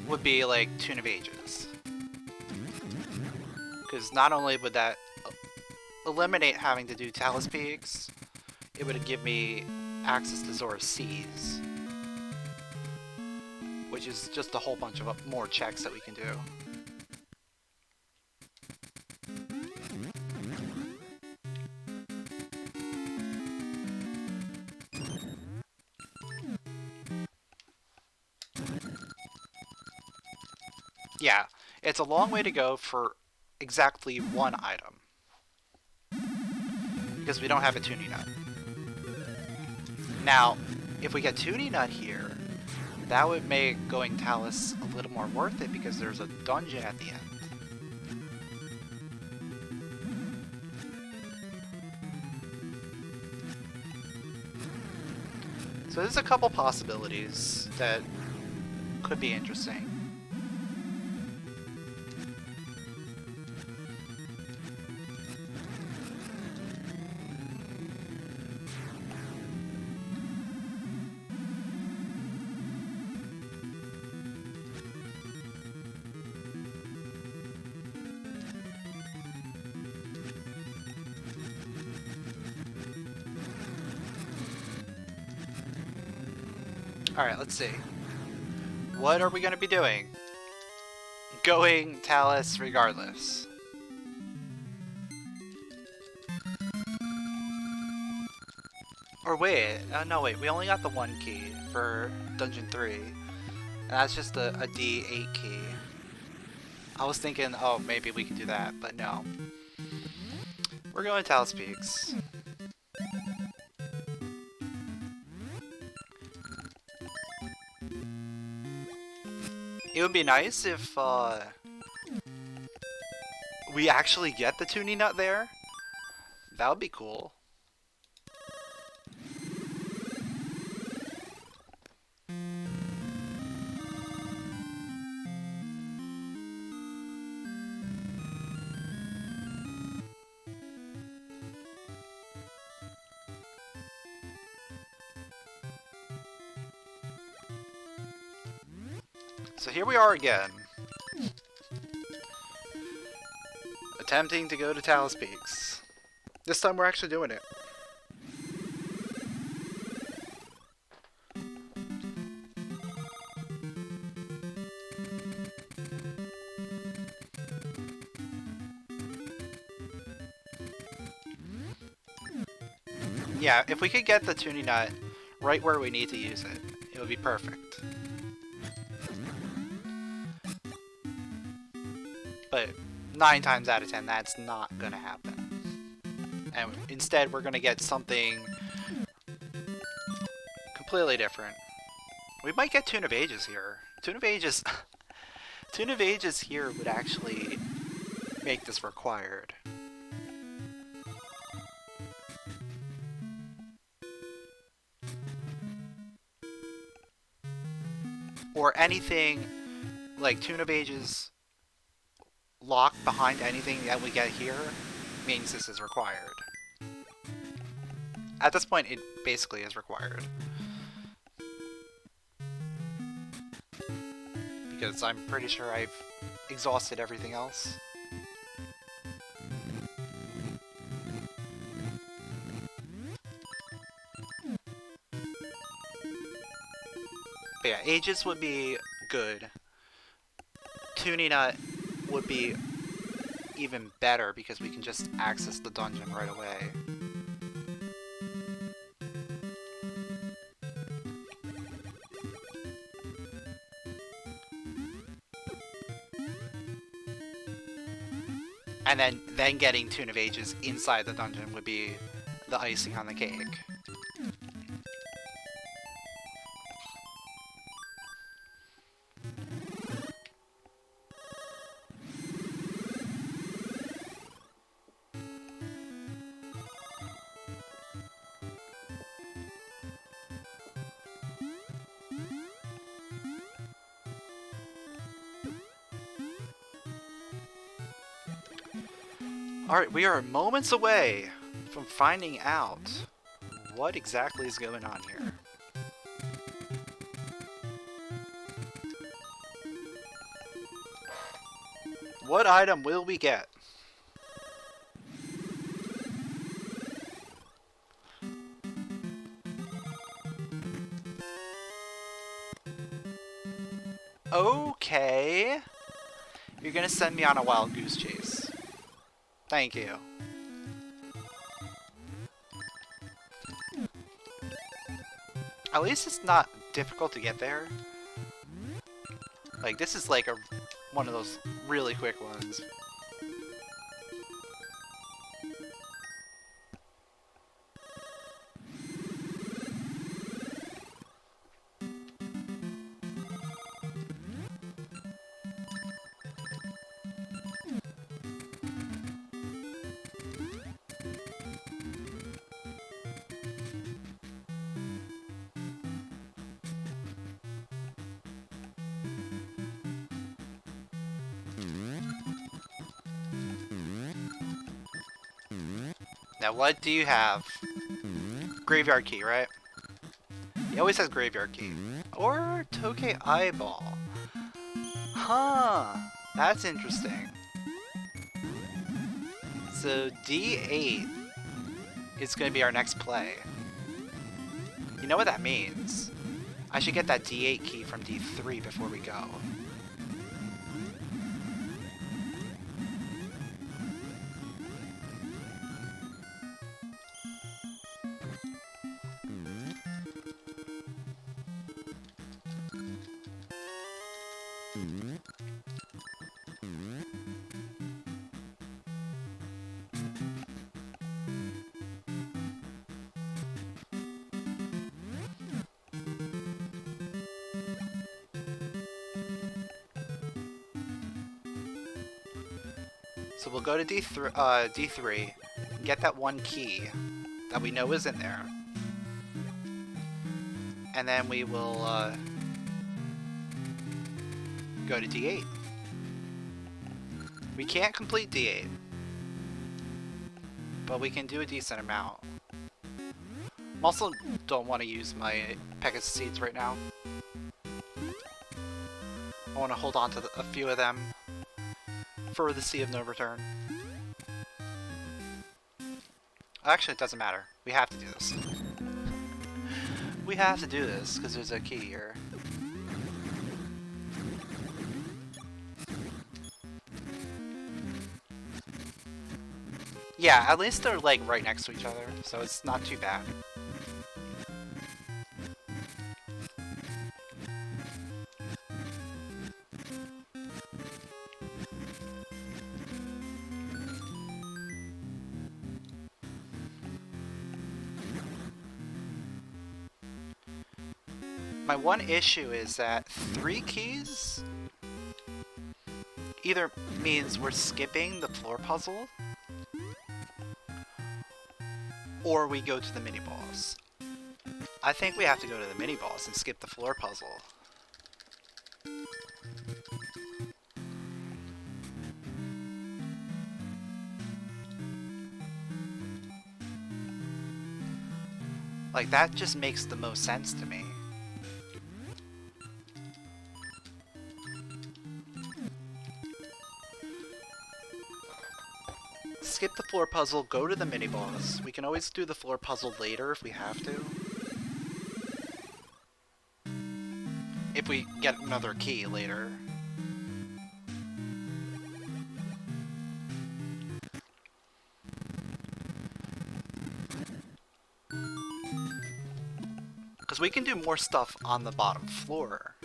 Speaker 1: would be like Tune of Ages. Because not only would that eliminate having to do Talus Peaks, it would give me access to Zora's Seas, which is just a whole bunch of more checks that we can do. Yeah, it's a long way to go for exactly one item, because we don't have a tuning nut. Now, if we get tuning nut here, that would make going Talus a little more worth it because there's a dungeon at the end. So there's a couple possibilities that could be interesting. Alright, let's see. What are we going to be doing? Going Talus regardless. Or wait, no wait, we only got the one key for Dungeon 3. And that's just a D8 key. I was thinking, oh, maybe we can do that, but no. We're going Talus Peaks. It would be nice if we actually get the tuning nut there. That would be cool. So here we are again, attempting to go to Talus Peaks. This time we're actually doing it. Yeah, if we could get the tuning nut right where we need to use it, it would be perfect. But 9 times out of 10, that's not gonna happen. And instead, we're gonna get something completely different. We might get Tune of Ages here. Tune of Ages... Tune of Ages here would actually make this required. Or anything like Tune of Ages locked behind anything that we get here means this is required. At this point, it basically is required. Because I'm pretty sure I've exhausted everything else. But yeah, Ages would be good. Tuning Nut would be even better because we can just access the dungeon right away. And then getting Tune of Ages inside the dungeon would be the icing on the cake. Alright, we are moments away from finding out what exactly is going on here. What item will we get? Okay. You're gonna send me on a wild goose chase. Thank you. At least it's not difficult to get there. Like, this is like one of those really quick ones. Now, what do you have? Graveyard key, right? He always has graveyard key. Or Tokay eyeball. Huh. That's interesting. So D8 is going to be our next play. You know what that means? I should get that D8 key from D3 before we go. So we'll go to D3, get that one key that we know is in there, and then we will go to D8. We can't complete D8, but we can do a decent amount. I also don't want to use my Pegasus seeds right now. I want to hold on to a few of them for the Sea of No Return. Actually, it doesn't matter. We have to do this. We have to do this because there's a key here. Yeah, at least they're like right next to each other, so it's not too bad. My one issue is that 3 keys either means we're skipping the floor puzzle or we go to the mini-boss. I think we have to go to the mini-boss and skip the floor puzzle. Like, that just makes the most sense to me. Skip the floor puzzle, go to the mini-boss. We can always do the floor puzzle later if we have to. If we get another key later. Because we can do more stuff on the bottom floor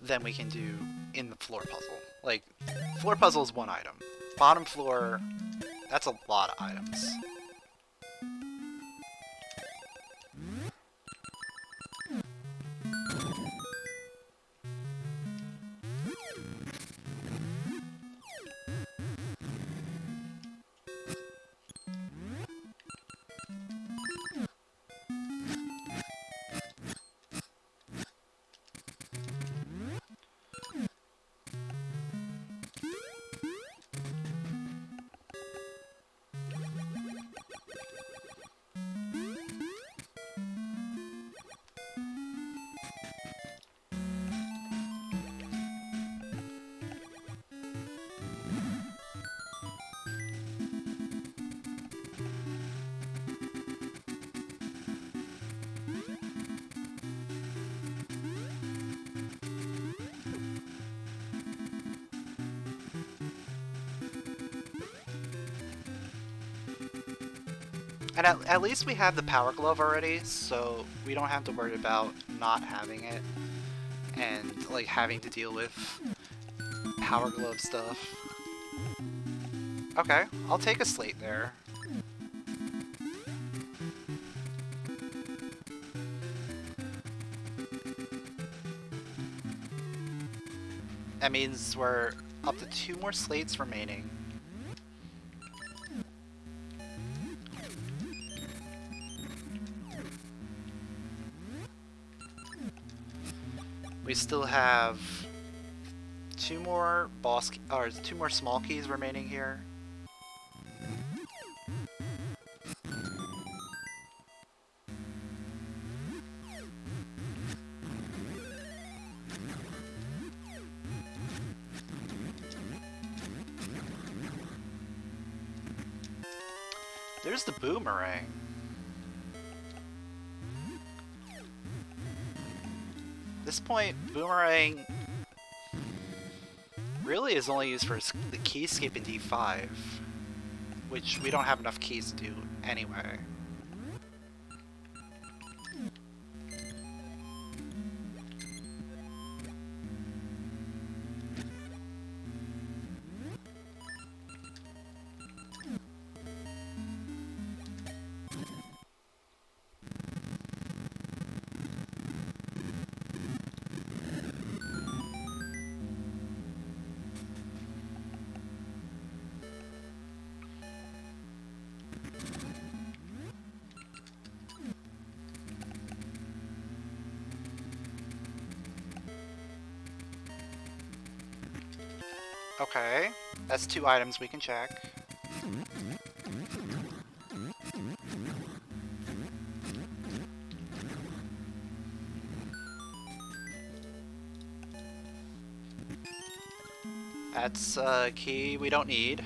Speaker 1: than we can do in the floor puzzle. Like, floor puzzle is one item. Bottom floor, that's a lot of items. And at least we have the power glove already, so we don't have to worry about not having it and like having to deal with power glove stuff. Okay, I'll take a slate there. That means we're up to 2 more slates remaining. We still have 2 more or 2 more small keys remaining here. There's the boomerang. At this point, boomerang really is only used for the keyscape in D5, which we don't have enough keys to do anyway. Okay, that's 2 items we can check. That's a key we don't need.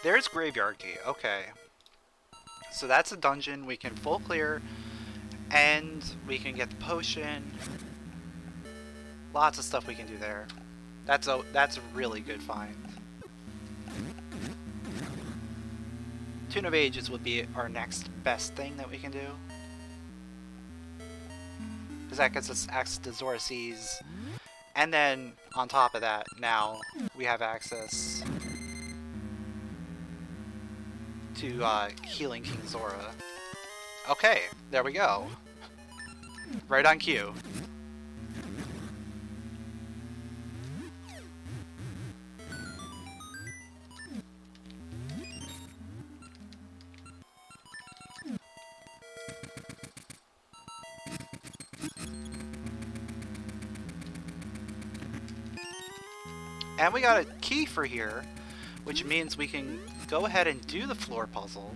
Speaker 1: There's Graveyard Key, okay. So that's a dungeon we can full clear, and we can get the potion. Lots of stuff we can do there. That's a really good find. Tune of Ages would be our next best thing that we can do. Because that gets us access to Zora Seas. And then, on top of that, now we have access to healing King Zora. Okay, there we go. Right on cue. And we got a key for here, which means we can go ahead and do the floor puzzle.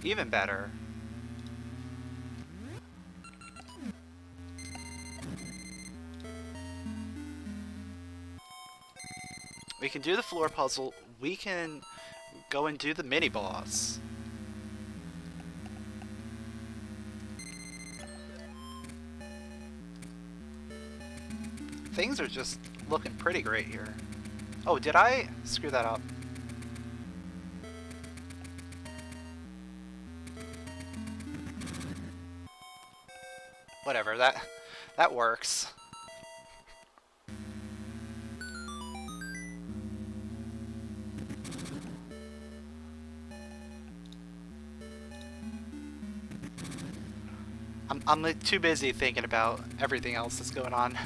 Speaker 1: Even better. We can do the floor puzzle, we can go and do the mini-boss. Things are just looking pretty great here. Oh, did I screw that up? Whatever, that works. I'm like, too busy thinking about everything else that's going on.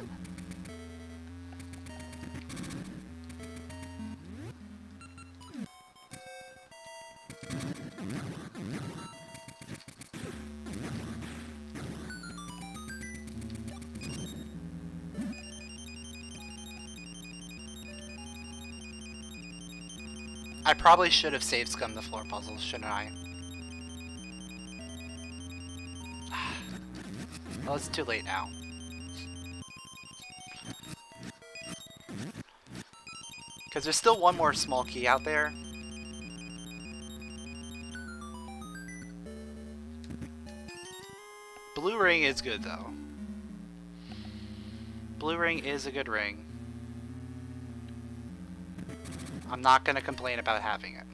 Speaker 1: I probably should have save scummed the floor puzzles, shouldn't I? Well, it's too late now. Because there's still one more small key out there. Blue ring is good, though. Blue ring is a good ring. I'm not going to complain about having it.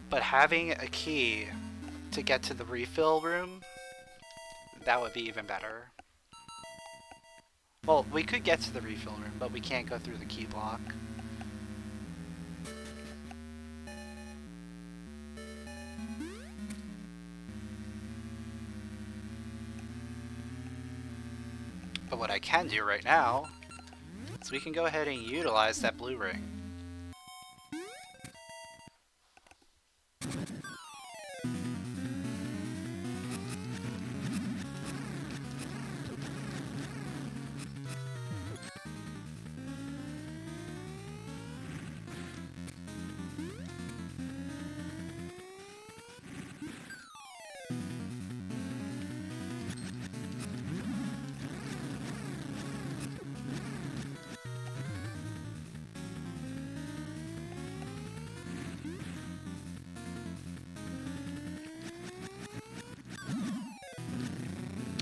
Speaker 1: But having a key to get to the refill room, that would be even better. Well, we could get to the refill room, but we can't go through the key block. But what I can do right now is we can go ahead and utilize that blue ring.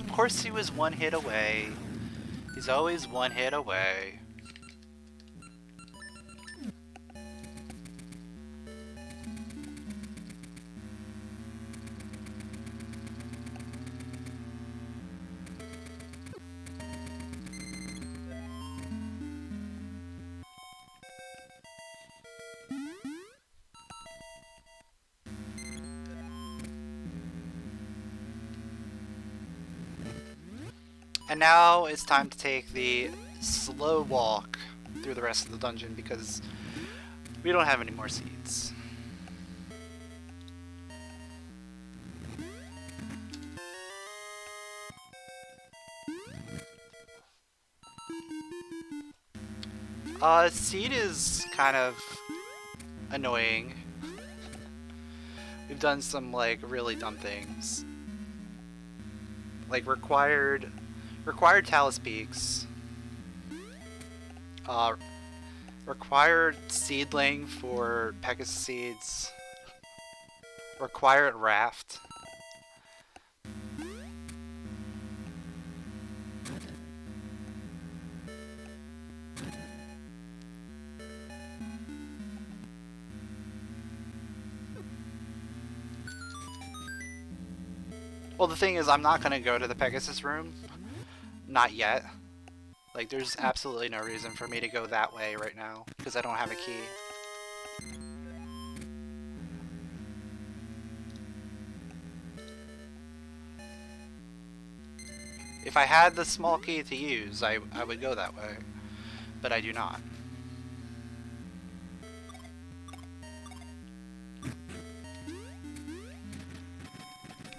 Speaker 1: Of course he was one hit away. He's always one hit away. And now it's time to take the slow walk through the rest of the dungeon because we don't have any more seeds. Seed is kind of annoying. We've done some like really dumb things. Like required talus peaks. Required seedling for Pegasus seeds. Required raft. Well, the thing is, I'm not gonna go to the Pegasus room. Not yet. Like, there's absolutely no reason for me to go that way right now, because I don't have a key. If I had the small key to use, I would go that way, but I do not.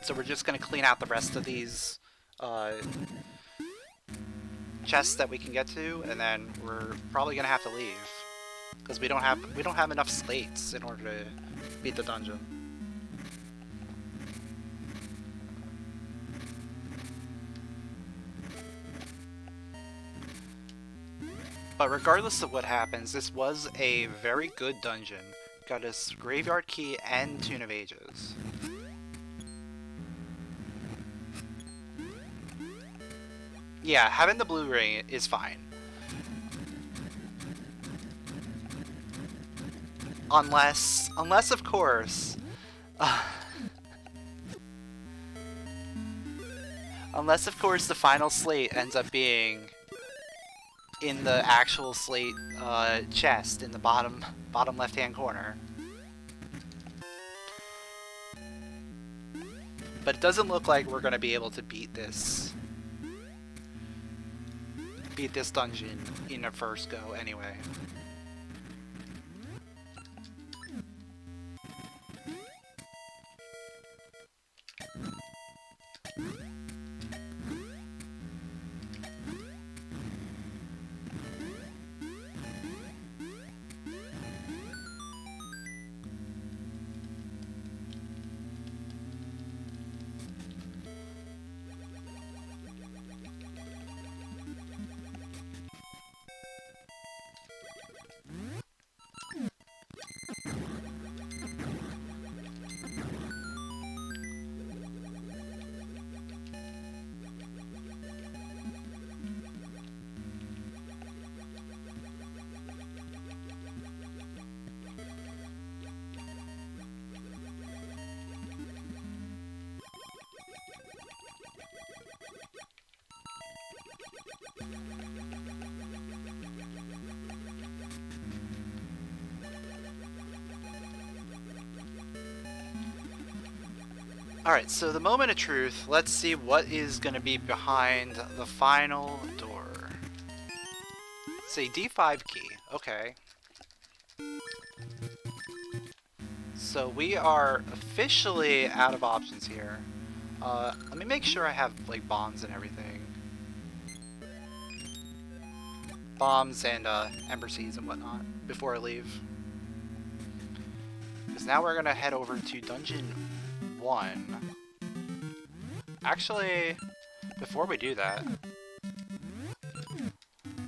Speaker 1: So we're just going to clean out the rest of these chests that we can get to, and then we're probably going to have to leave because we don't have enough slates in order to beat the dungeon. But regardless of what happens, this was a very good dungeon. Got us Graveyard Key and Tune of Ages. Yeah, having the blue ring is fine. Unless of course, the final slate ends up being in the actual slate chest in the bottom left-hand corner. But it doesn't look like we're going to be able to beat this beat this dungeon in a first go anyway. Alright, so the moment of truth, let's see what is going to be behind the final door. Say D5 key, okay. So we are officially out of options here. Let me make sure I have like bombs and everything. Bombs and ember seeds and whatnot before I leave. Because now we're going to head over to dungeon 1. Actually, before we do that,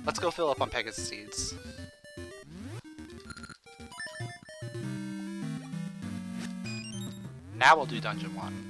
Speaker 1: let's go fill up on Pegasus seeds. Now we'll do dungeon 1.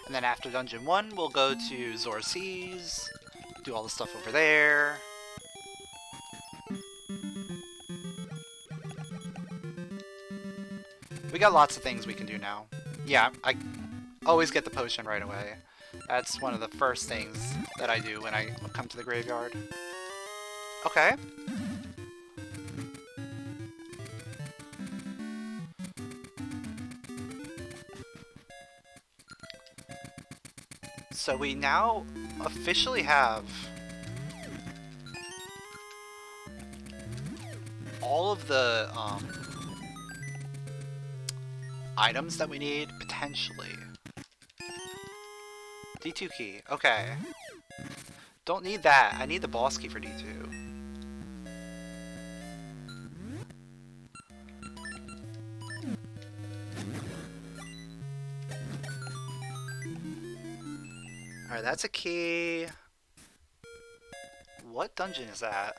Speaker 1: And then after dungeon 1, we'll go to Zora Seas, do all the stuff over there. We got lots of things we can do now. Yeah, I always get the potion right away. That's one of the first things that I do when I come to the graveyard. Okay. So we now officially have all of the items that we need, potentially. D2 key, okay. Don't need that, I need the boss key for D2. Alright, that's a key. What dungeon is that?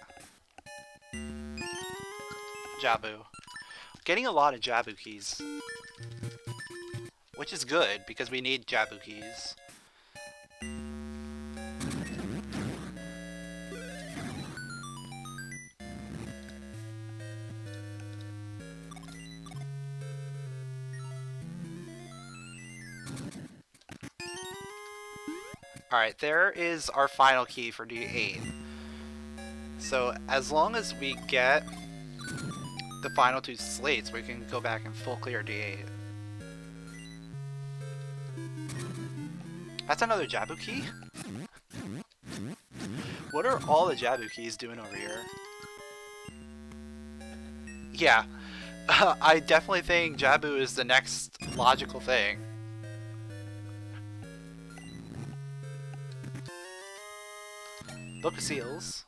Speaker 1: Jabu. Getting a lot of Jabu keys. Which is good, because we need Jabu keys. Alright, there is our final key for D8. So, as long as we get the final 2 slates, we can go back and full clear D8. That's another Jabu key? What are all the Jabu keys doing over here? Yeah, I definitely think Jabu is the next logical thing. Book of Seals.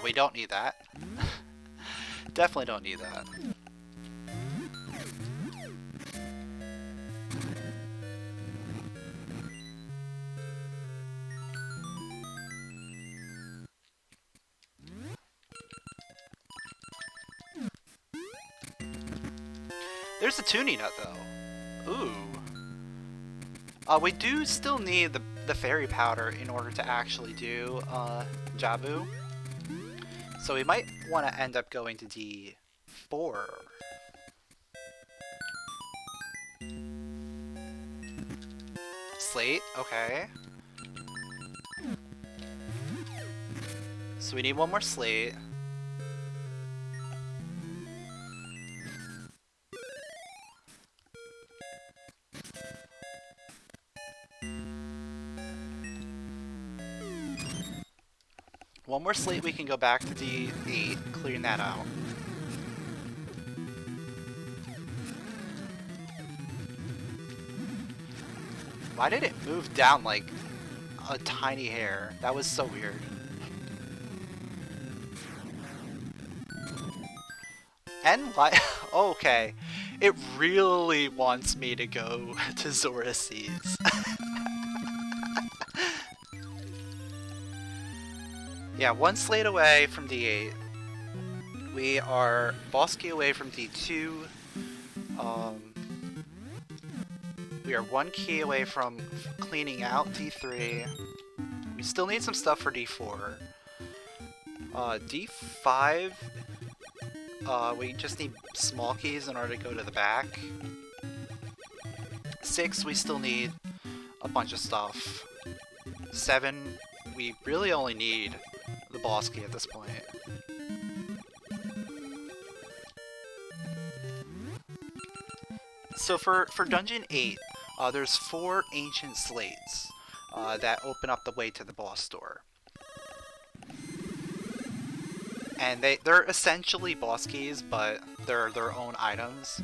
Speaker 1: We don't need that. Definitely don't need that. There's a tuning nut though. Ooh. We do still need the fairy powder in order to actually do Jabu. So we might want to end up going to D4. Slate, okay. So we need one more slate. One more slate, we can go back to D8, clearing that out. Why did it move down like a tiny hair? That was so weird. And why? Okay. It really wants me to go to Zora Seas. Yeah, one slate away from D8. We are boss key away from D2. We are one key away from cleaning out D3. We still need some stuff for D4. D5, we just need small keys in order to go to the back. 6, we still need a bunch of stuff. 7, we really only need the boss key at this point. So for Dungeon 8, there's 4 ancient slates that open up the way to the boss door. And they're essentially boss keys, but they're their own items.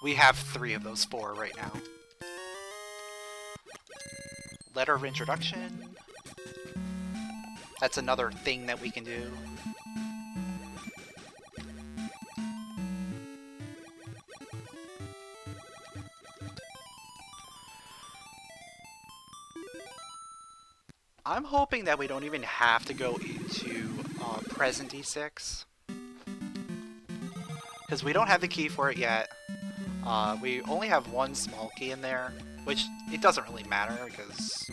Speaker 1: We have 3 of those 4 right now. Letter of introduction. That's another thing that we can do. I'm hoping that we don't even have to go into present D6. Because we don't have the key for it yet. We only have one small key in there, which it doesn't really matter because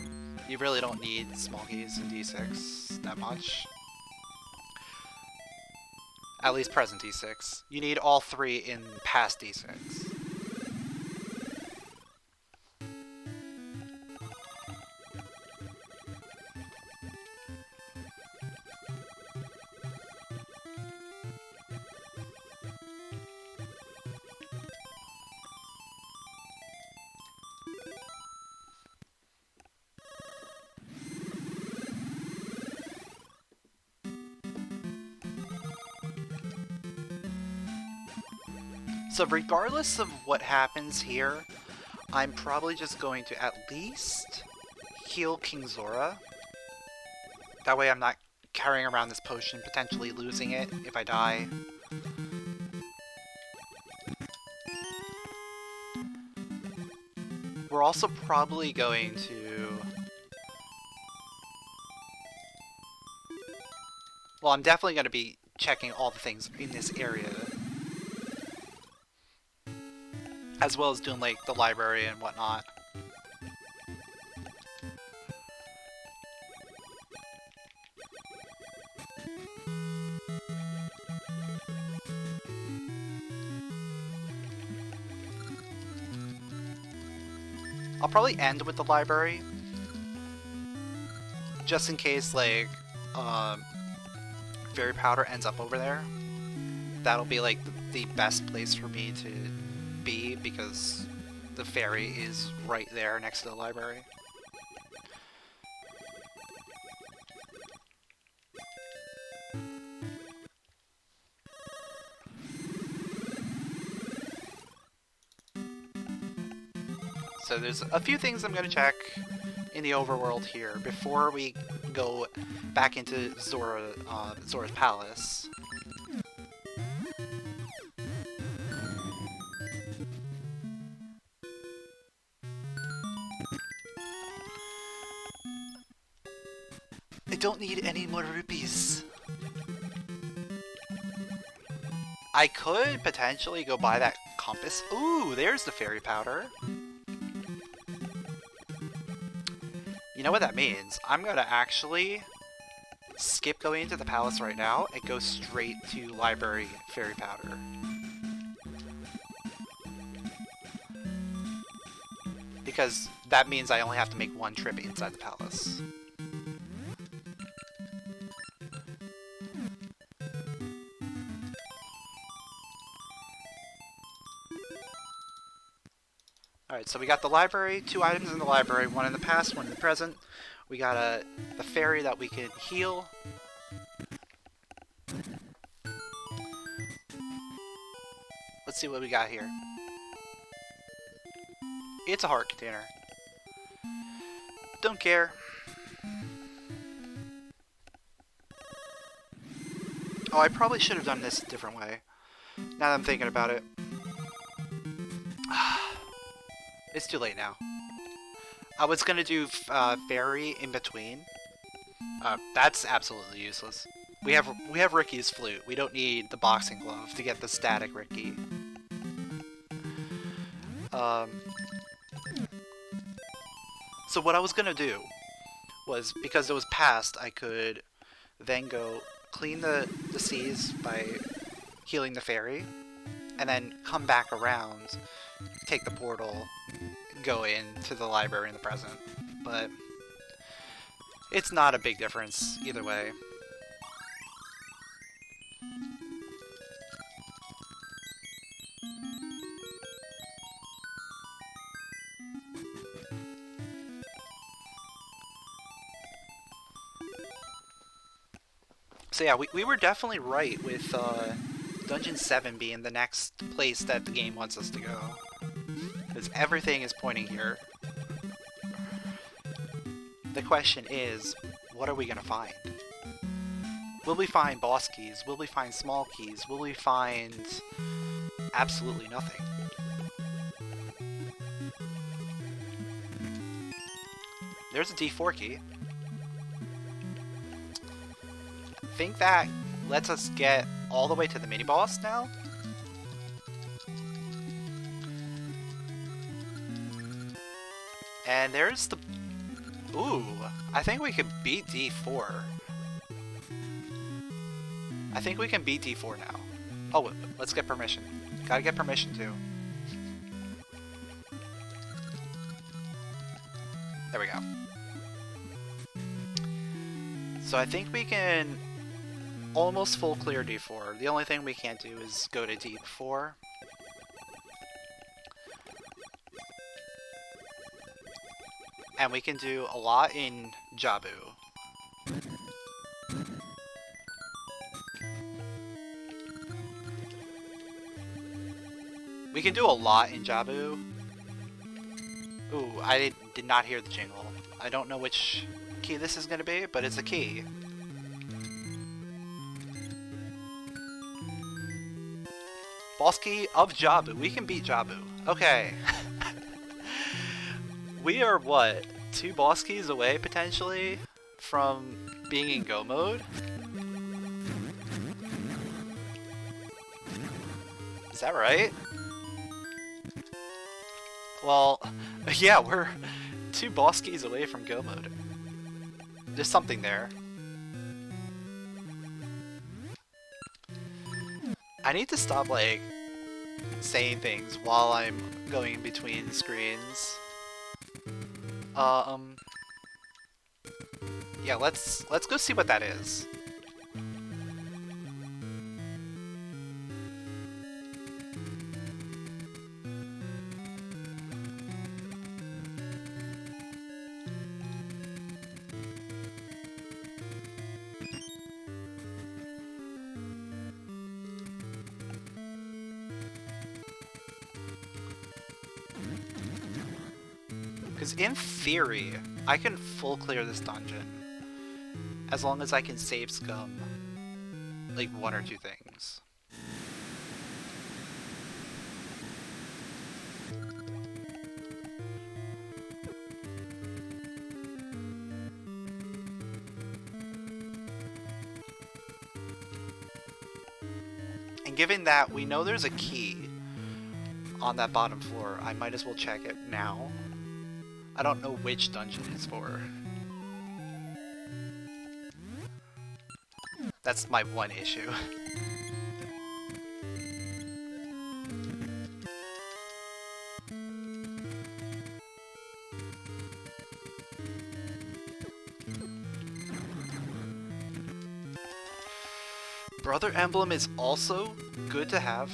Speaker 1: you really don't need small keys in D6 that much. At least present D6. You need all 3 in past D6. So regardless of what happens here, I'm probably just going to at least heal King Zora. That way I'm not carrying around this potion, potentially losing it if I die. We're also probably going to... Well, I'm definitely going to be checking all the things in this area. As well as doing, like, the library and whatnot. I'll probably end with the library. Just in case, like, fairy powder ends up over there. That'll be, like, the best place for me to be, because the fairy is right there next to the library. So there's a few things I'm going to check in the overworld here before we go back into Zora's palace. I don't need any more rupees. I could potentially go buy that compass. Ooh, there's the fairy powder. You know what that means? I'm gonna actually skip going into the palace right now and go straight to library fairy powder. Because that means I only have to make one trip inside the palace. Alright, so we got the library, 2 items in the library, 1 in the past, 1 in the present. We got the fairy that we can heal. Let's see what we got here. It's a heart container. Don't care. Oh, I probably should have done this a different way. Now that I'm thinking about it. It's too late now. I was gonna do fairy in between. That's absolutely useless. We have Ricky's flute. We don't need the boxing glove to get the static Ricky. So what I was gonna do was, because it was past, I could then go clean the seas by healing the fairy, and then come back around, take the portal, go into the library in the present. But it's not a big difference either way. So yeah, we were definitely right with Dungeon 7 being the next place that the game wants us to go. Because everything is pointing here. The question is, what are we going to find? Will we find boss keys? Will we find small keys? Will we find absolutely nothing? There's a D4 key. I think that lets us get all the way to the mini-boss now. And there's the... Ooh, I think we could beat D4. I think we can beat D4 now. Oh, let's get permission. Gotta get permission too. There we go. So I think we can almost full clear D4. The only thing we can't do is go to D4. And we can do a lot in Jabu. We can do a lot in Jabu. Ooh, I did not hear the jingle. I don't know which key this is going to be, but it's a key. Boss key of Jabu. We can beat Jabu. Okay. We are, what, 2 boss keys away, potentially, from being in go mode? Is that right? Well, yeah, we're 2 boss keys away from go mode. There's something there. I need to stop, like, saying things while I'm going in between screens. Yeah, let's go see what that is. Because in theory, I can full clear this dungeon as long as I can save scum like 1 or 2 things. And And given that we know there's a key on that bottom floor, I might as well check it now. I don't know which dungeon it's for. That's my one issue. Brother emblem is also good to have.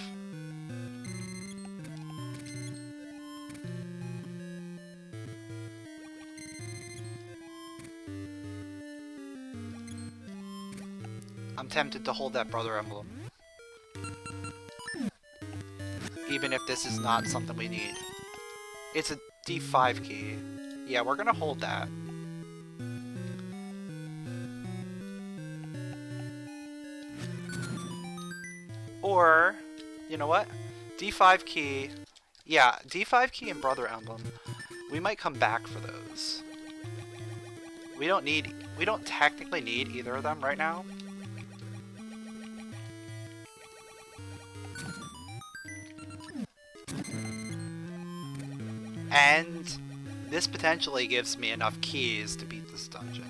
Speaker 1: I'm tempted to hold that brother emblem. Even if this is not something we need. It's a D5 key. Yeah, we're gonna hold that. Or, you know what? D5 key. Yeah, D5 key and brother emblem. We might come back for those. We don't technically need either of them right now. And this potentially gives me enough keys to beat this dungeon.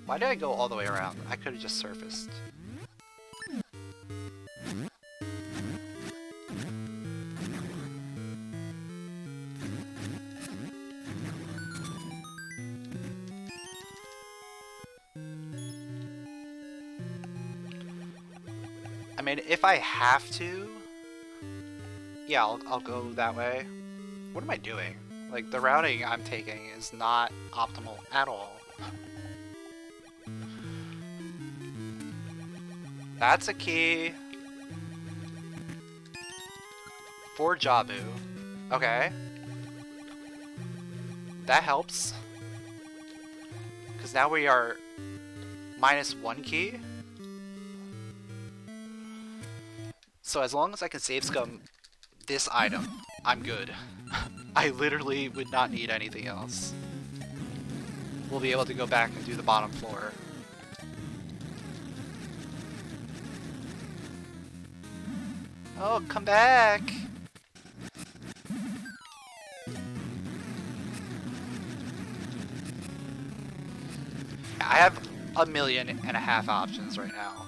Speaker 1: Why did I go all the way around? I could have just surfaced. I mean, if I have to, yeah, I'll go that way. What am I doing? Like, the routing I'm taking is not optimal at all. That's a key. For Jabu. Okay. That helps. Because now we are -1 key. So as long as I can save scum this item, I'm good. I literally would not need anything else. We'll be able to go back and do the bottom floor. Oh, come back! I have 1.5 million options right now.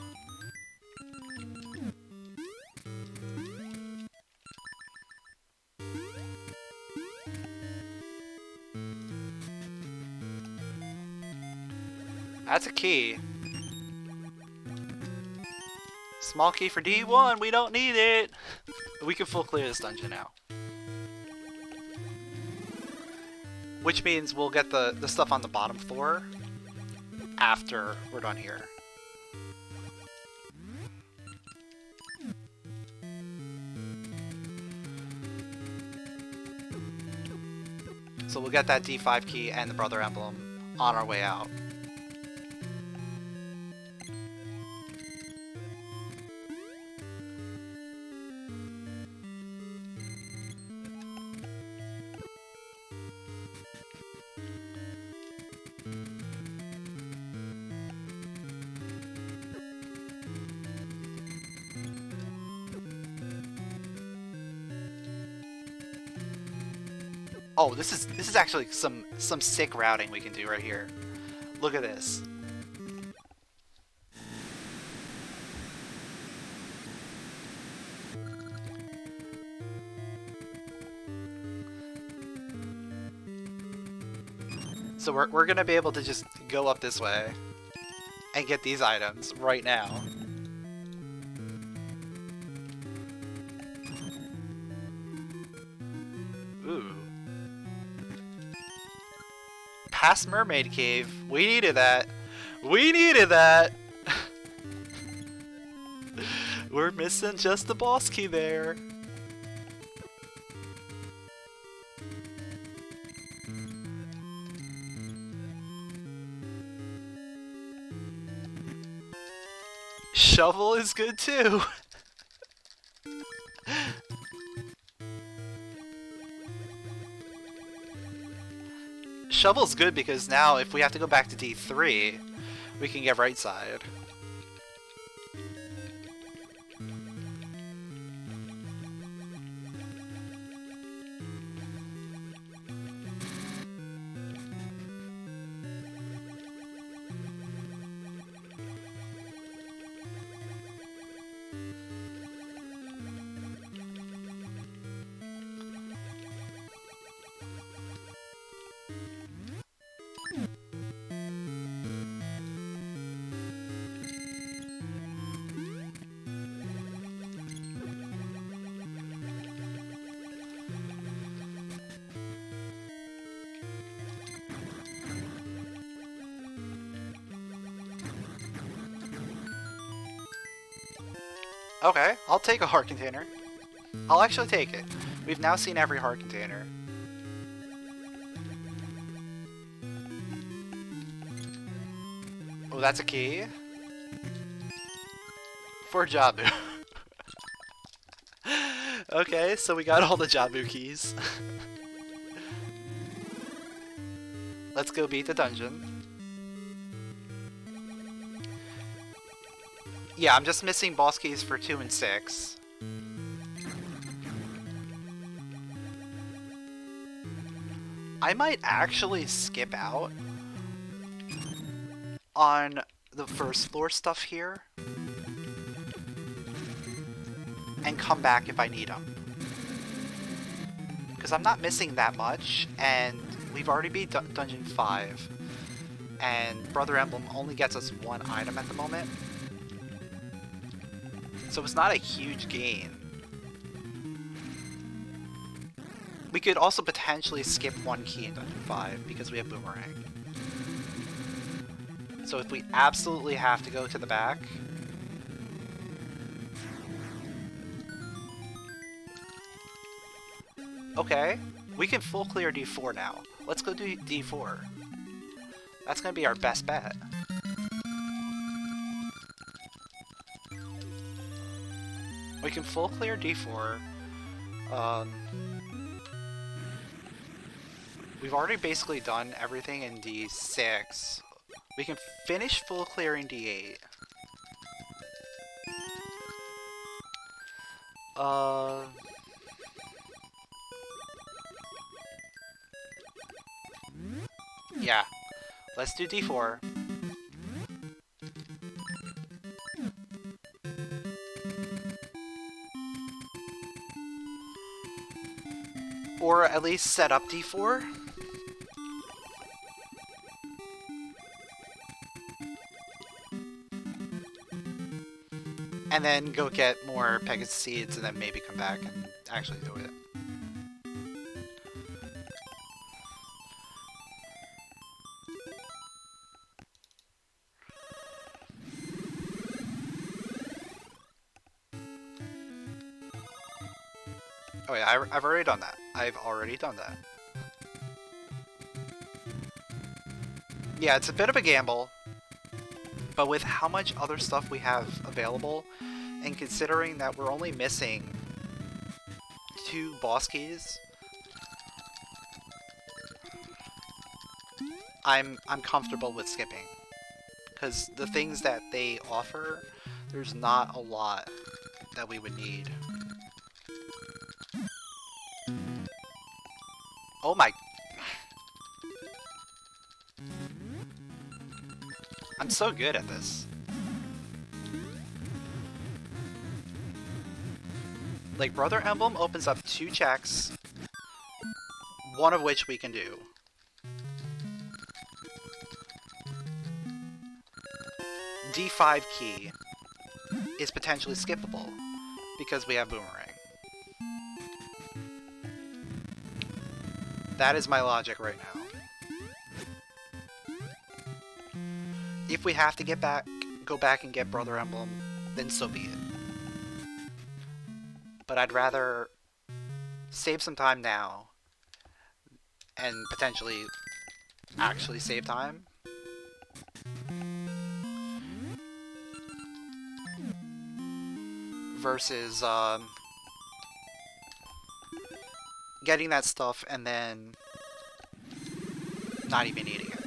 Speaker 1: That's a key. Small key for D1, we don't need it! We can full clear this dungeon now. Which means we'll get the stuff on the bottom floor after we're done here. So we'll get that D5 key and the brother emblem on our way out. Oh, this is actually some sick routing we can do right here. Look at this. So we're gonna be able to just go up this way and get these items right now. Ooh. Past Mermaid Cave. We needed that. We needed that! We're missing just the boss key there. Shovel is good too. Shovel's good because now if we have to go back to D3, we can get right side. Okay, I'll take a heart container. I'll actually take it. We've now seen every heart container. Oh, that's a key. For Jabu. Okay, so we got all the Jabu keys. Let's go beat the dungeon. Yeah, I'm just missing boss keys for 2 and 6. I might actually skip out on the first floor stuff here and come back if I need them. Because I'm not missing that much, and we've already beat Dungeon 5, and Brother Emblem only gets us 1 item at the moment. So it's not a huge gain. We could also potentially skip 1 key in Dungeon 5 because we have Boomerang. So if we absolutely have to go to the back... Okay, we can full clear D4 now. Let's go do D4. That's gonna be our best bet. We can full clear D4. We've already basically done everything in D6. We can finish full clearing D8. Yeah. Let's do D4. Or at least set up D4. And then go get more Pegasus seeds and then maybe come back and actually do it. Oh yeah, I've already done that. I've already done that. Yeah, it's a bit of a gamble, but with how much other stuff we have available, and considering that we're only missing 2 boss keys, I'm comfortable with skipping. Because the things that they offer, there's not a lot that we would need. Oh my... I'm so good at this. Like, Brother Emblem opens up 2 checks, one of which we can do. D5 key is potentially skippable because we have Boomerang. That is my logic right now. If we have to go back and get Brother Emblem, then so be it. But I'd rather save some time now and potentially actually save time versus getting that stuff and then not even eating it.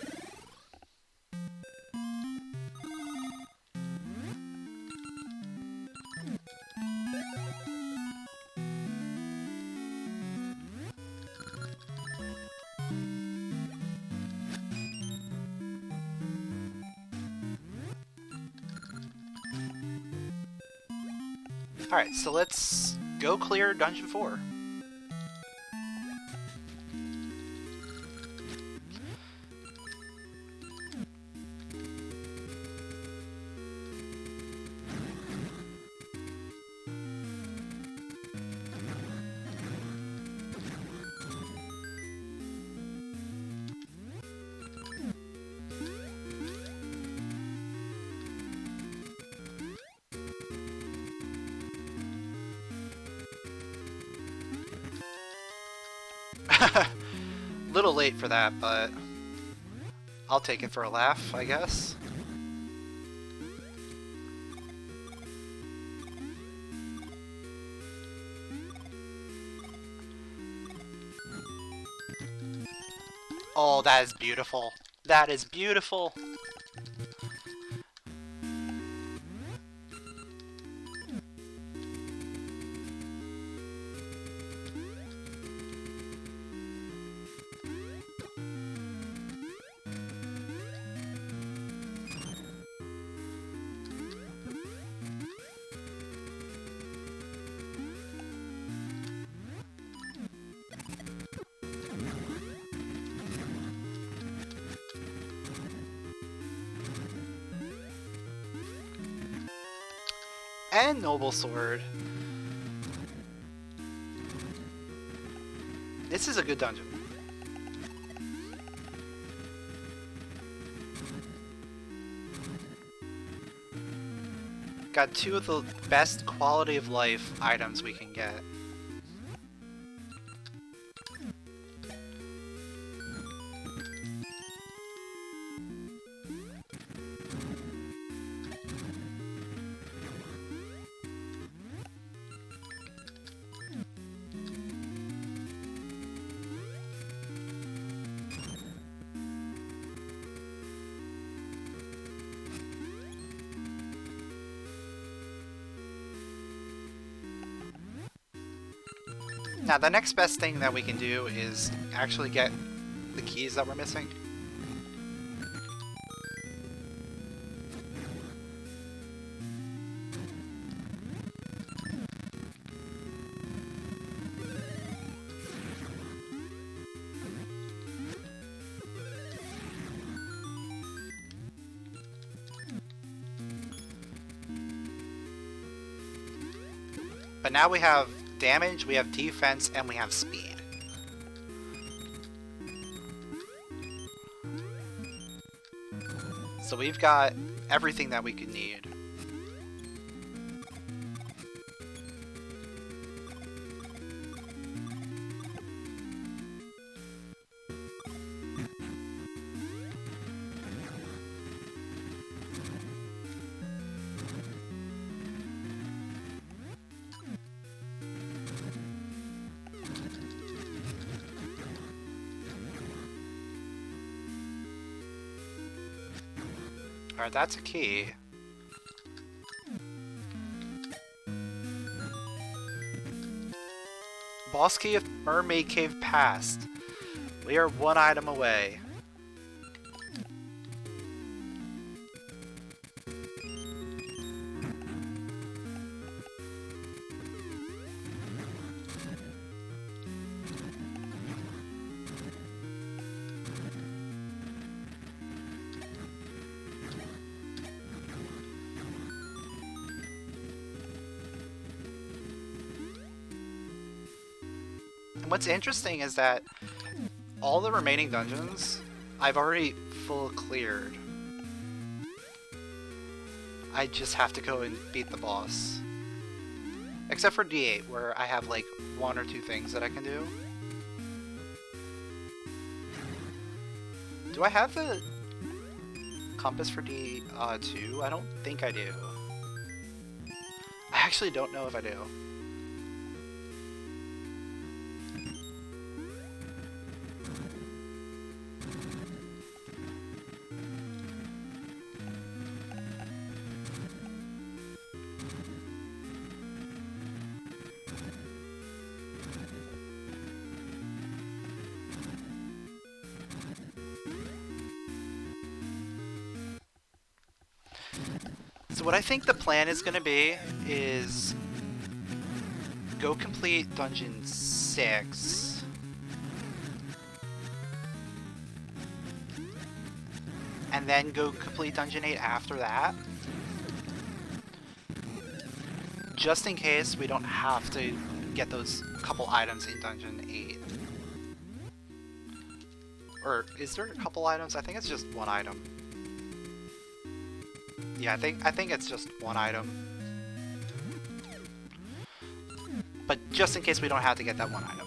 Speaker 1: Alright, so let's go clear Dungeon 4. Little late for that, but I'll take it for a laugh, I guess. Oh, that is beautiful. That is beautiful. And Noble Sword. This is a good dungeon. Got two of the best quality of life items we can get. Now, the next best thing that we can do is actually get the keys that we're missing. But now we have damage, we have defense, and we have speed. So we've got everything that we could need. Alright, that's a key. Boss key of Mermaid Cave passed. We are one item away. And what's interesting is that all the remaining dungeons I've already full cleared. I just have to go and beat the boss. Except for D8, where I have like 1 or 2 things that I can do. Do I have the compass for D2? I don't think I do. I actually don't know if I do. So what I think the plan is going to be is go complete Dungeon 6. And then go complete Dungeon 8 after that. Just in case we don't have to get those couple items in Dungeon 8. Or is there a couple items? I think it's just one item. Yeah, I think it's just one item. But just in case we don't have to get that one item.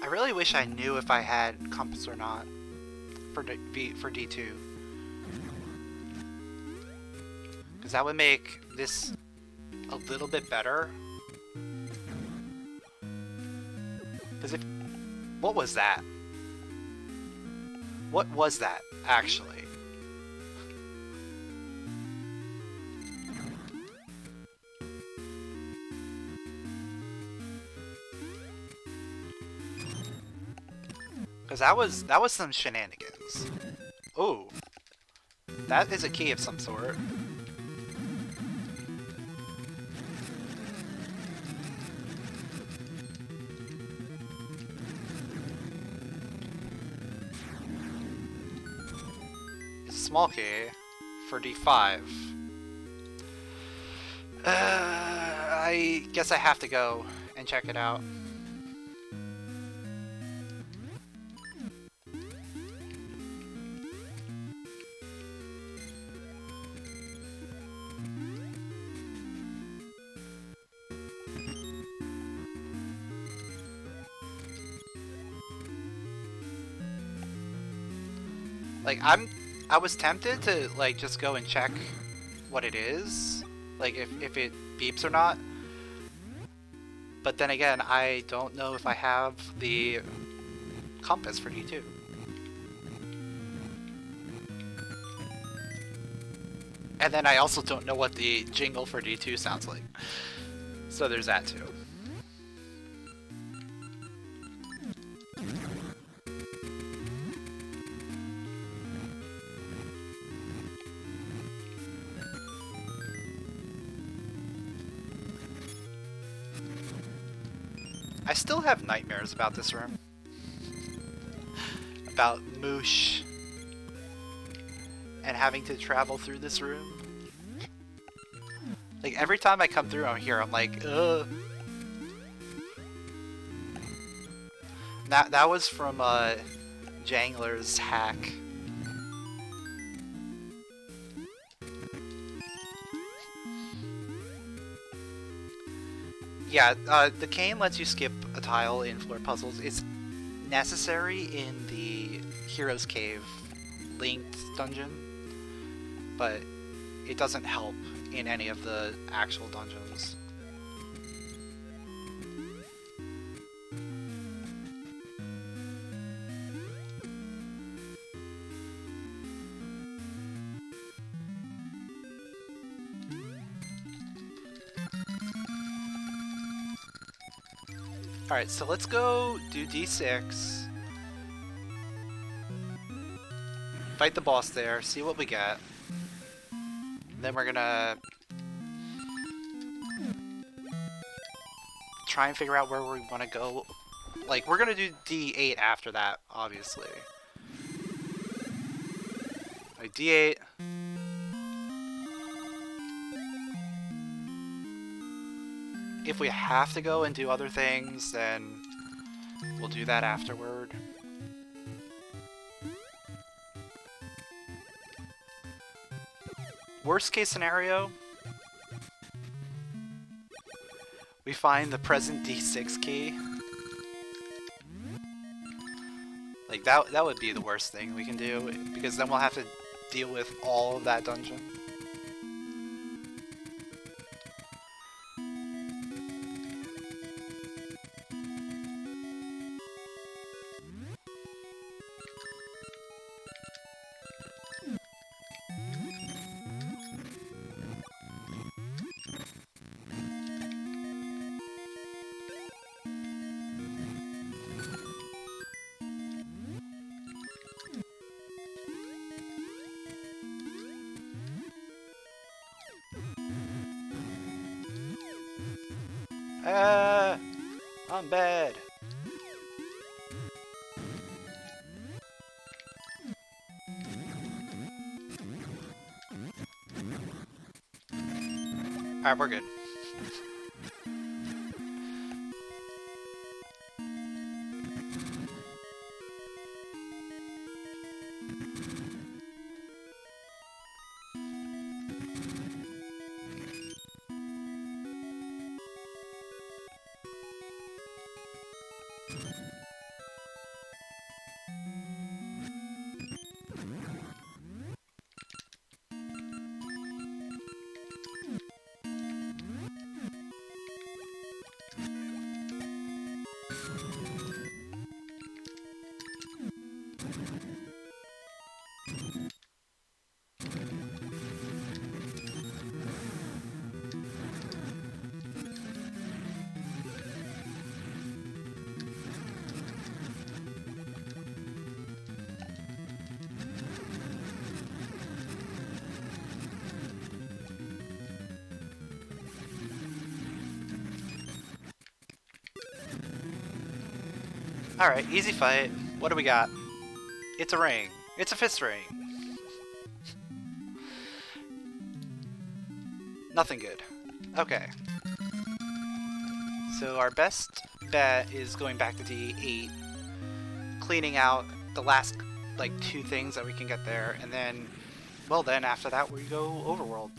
Speaker 1: I really wish I knew if I had compass or not for D2. Because that would make this a little bit better. Because if... What was that? What was that, actually? Because that was some shenanigans. Oh, that is a key of some sort. It's a small key for D5. I guess I have to go and check it out. Like, I was tempted to, like, just go and check what it is. Like, if it beeps or not. But then again, I don't know if I have the compass for D2. And then I also don't know what the jingle for D2 sounds like. So there's that too. I still have nightmares about this room. About Moosh. And having to travel through this room. Like, every time I come through on here, I'm like, ugh. That was from Jangler's hack. Yeah, the cane lets you skip a tile in floor puzzles. It's necessary in the Hero's Cave linked dungeon, but it doesn't help in any of the actual dungeons. Alright, so let's go do D6. Fight the boss there, see what we get. Then we're gonna try and figure out where we want to go. Like, we're gonna do D8 after that, obviously. Like, D8. If we have to go and do other things, then we'll do that afterward. Worst case scenario, we find the present D6 key. Like, that would be the worst thing we can do, because then we'll have to deal with all of that dungeon. I'm bad. Alright, we're good. Alright, easy fight. What do we got? It's a ring. It's a fist ring. Nothing good. Okay. So our best bet is going back to D8, cleaning out the last, like, 2 things that we can get there, and then, well then, after that we go overworld.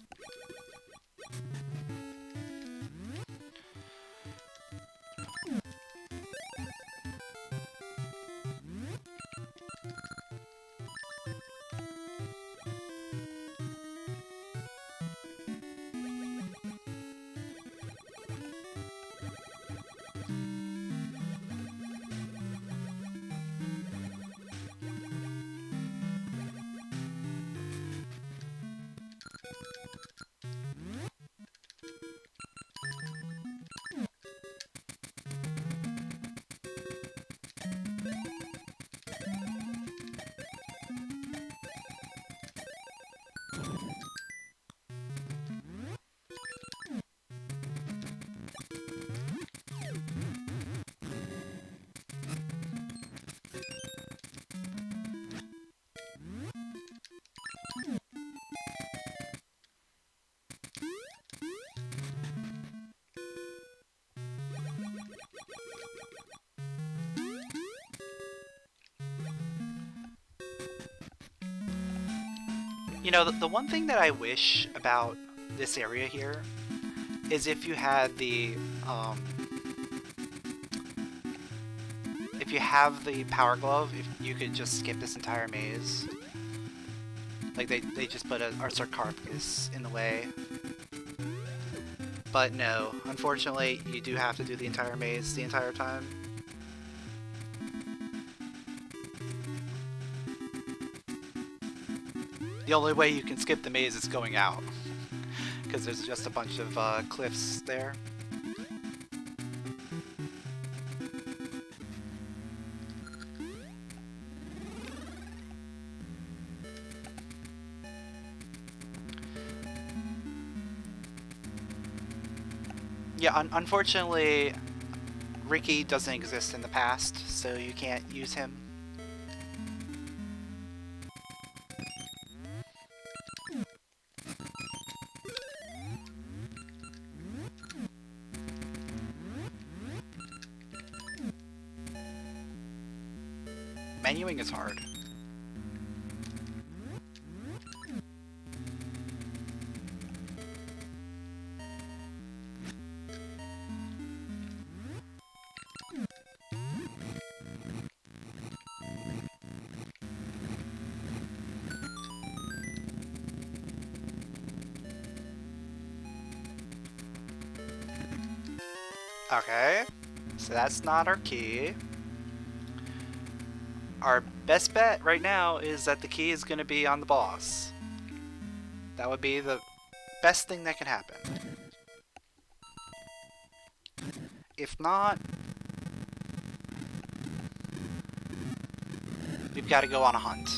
Speaker 1: You know, the one thing that I wish about this area here is if you had the if you have the power glove, if you could just skip this entire maze. Like they just put our sarcophagus in the way. But no, unfortunately, you do have to do the entire maze the entire time. The only way you can skip the maze is going out, because there's just a bunch of cliffs there. Yeah, unfortunately, Ricky doesn't exist in the past, so you can't use him. Menuing is hard. Okay, so that's not our key. Our best bet right now is that the key is going to be on the boss. That would be the best thing that can happen. If not, we've got to go on a hunt.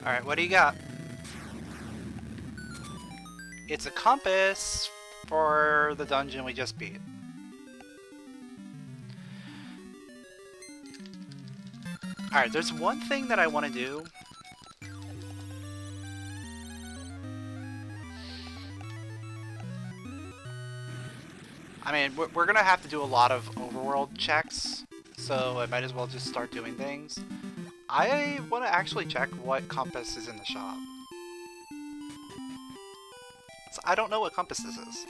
Speaker 1: Alright, what do you got? It's a compass for the dungeon we just beat. Alright, there's one thing that I want to do. I mean, we're gonna have to do a lot of overworld checks, so I might as well just start doing things. I want to actually check what compass is in the shop. So I don't know what compass this is.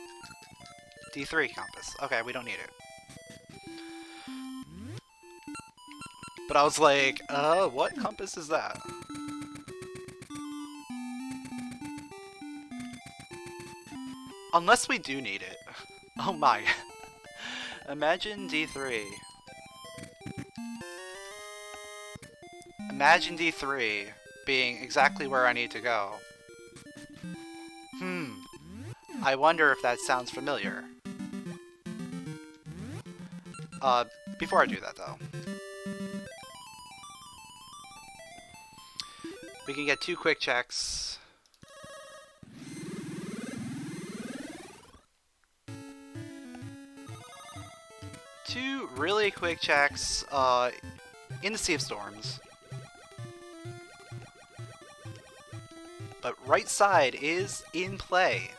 Speaker 1: D3 compass. Okay, we don't need it. But I was like, what compass is that? Unless we do need it. Oh my. Imagine D3. Imagine D3 being exactly where I need to go. I wonder if that sounds familiar. Before I do that though. We can get 2 quick checks. Two really quick checks in the Sea of Storms. but right side is in play.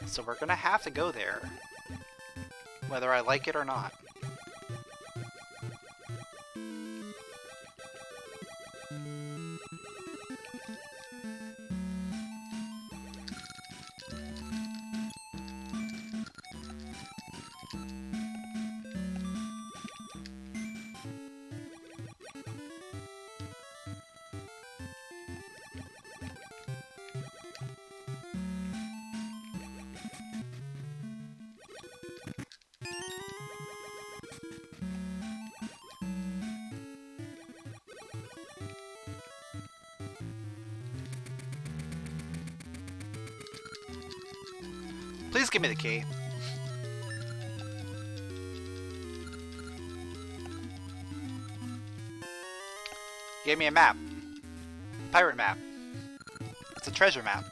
Speaker 1: So we're gonna have to go there, whether I like it or not. Please give me the key. Gave me a map. Pirate map. It's a treasure map.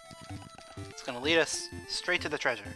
Speaker 1: It's gonna lead us straight to the treasure.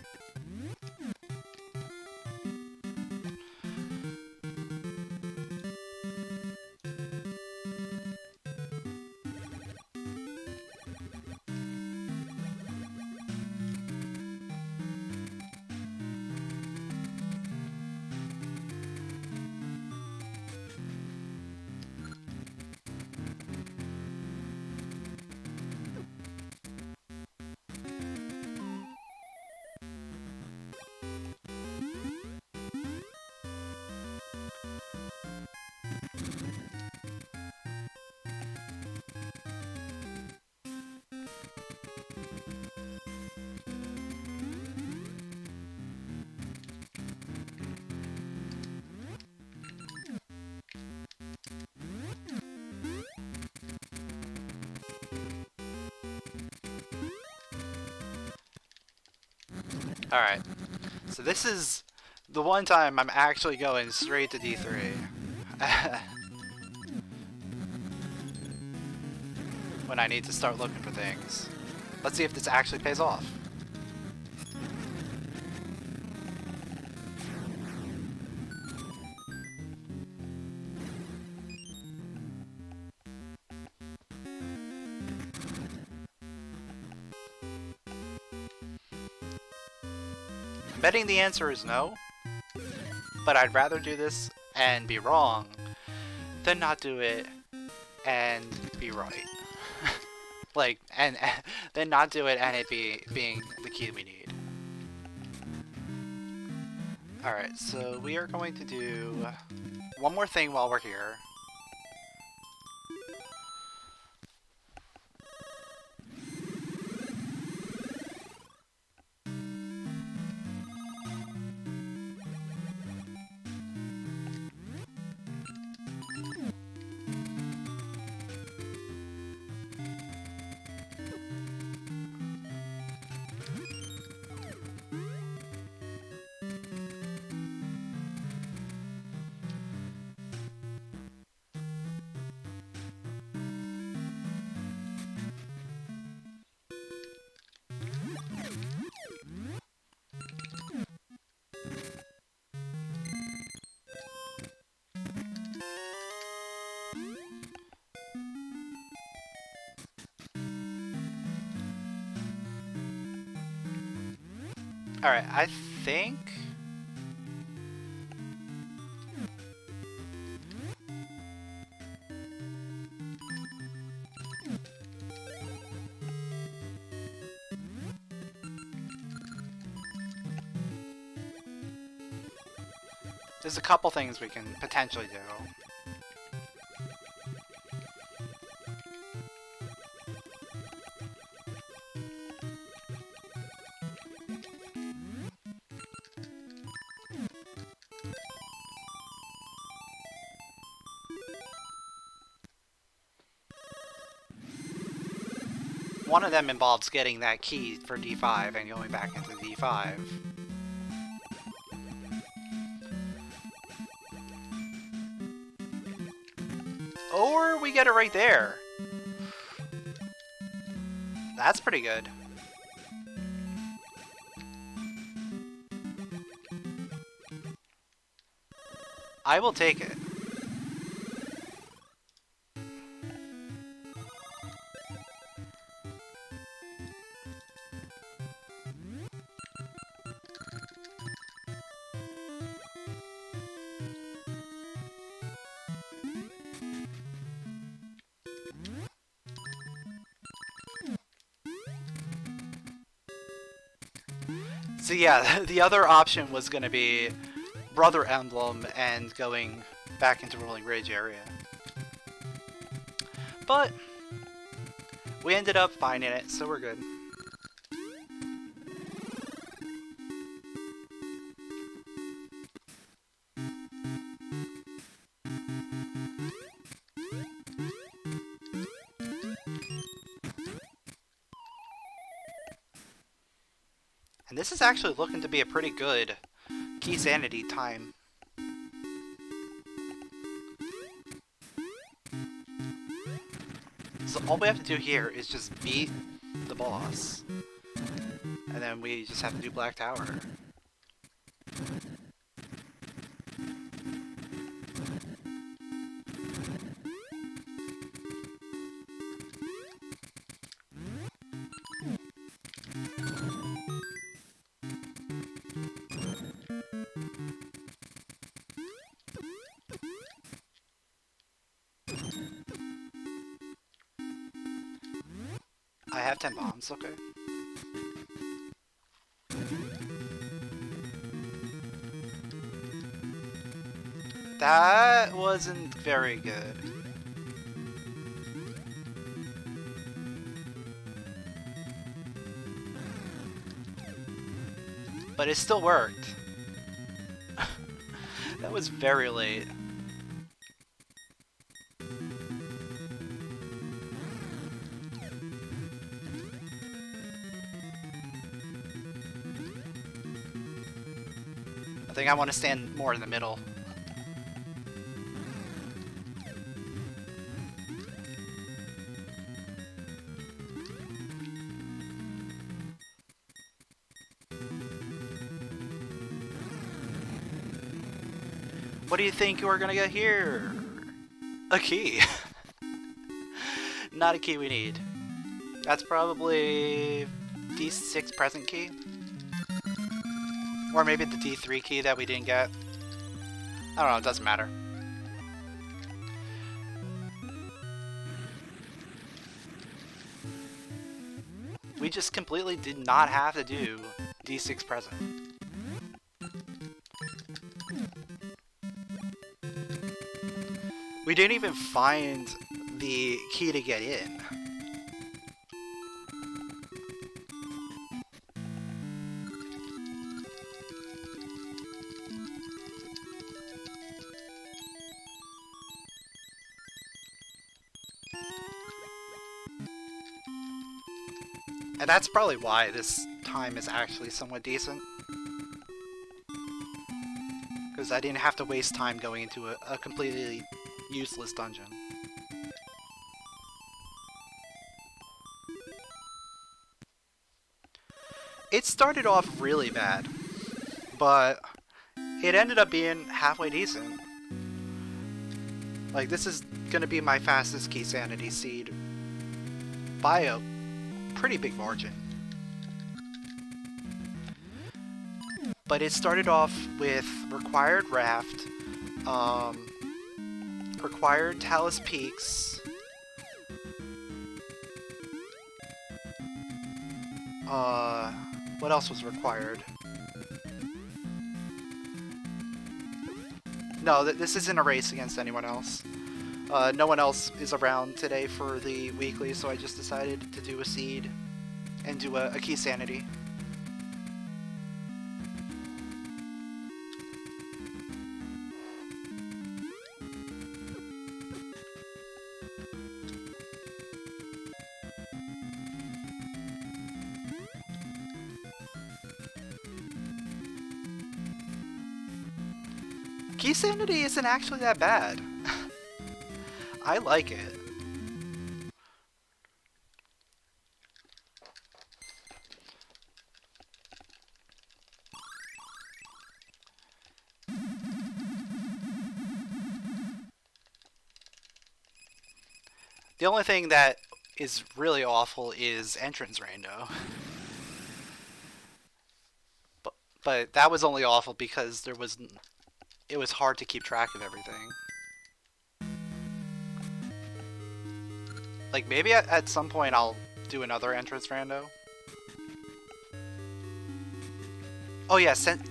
Speaker 1: Alright, so this is the one time I'm actually going straight to D3. When I need to start looking for things. Let's see if this actually pays off. Betting the answer is no, but I'd rather do this and be wrong than not do it and be right. Like, and then not do it and it being the key we need. Alright, so we are going to do one more thing while we're here. Alright, I think... there's a couple things we can potentially do. One of them involves getting that key for D5 and going back into D5. Or we get it right there. That's pretty good. I will take it. So yeah, the other option was going to be Brother Emblem and going back into Rolling Ridge area. But we ended up finding it, so we're good. And this is actually looking to be a pretty good keysanity time. So all we have to do here is just beat the boss. And then we just have to do Black Tower. I have 10 bombs, okay. That wasn't very good. But it still worked. That was very late. I think I want to stand more in the middle. What do you think you are gonna get here? A key. Not a key we need. That's probably D6 present key. Or maybe the D3 key that we didn't get. I don't know, it doesn't matter. We just completely did not have to do D6 present. We didn't even find the key to get in. And that's probably why this time is actually somewhat decent. Because I didn't have to waste time going into a completely useless dungeon. It started off really bad, but it ended up being halfway decent. Like, this is gonna be my fastest keysanity seed by a pretty big margin. But it started off with required raft, required Talus Peaks, what else was required? No, this isn't a race against anyone else. No one else is around today for the weekly, so I just decided to do a seed and do a keysanity. Keysanity isn't actually that bad. I like it. The only thing that is really awful is entrance rando. But that was only awful because it was hard to keep track of everything. Like, maybe at some point I'll do another entrance rando. Oh yeah, scent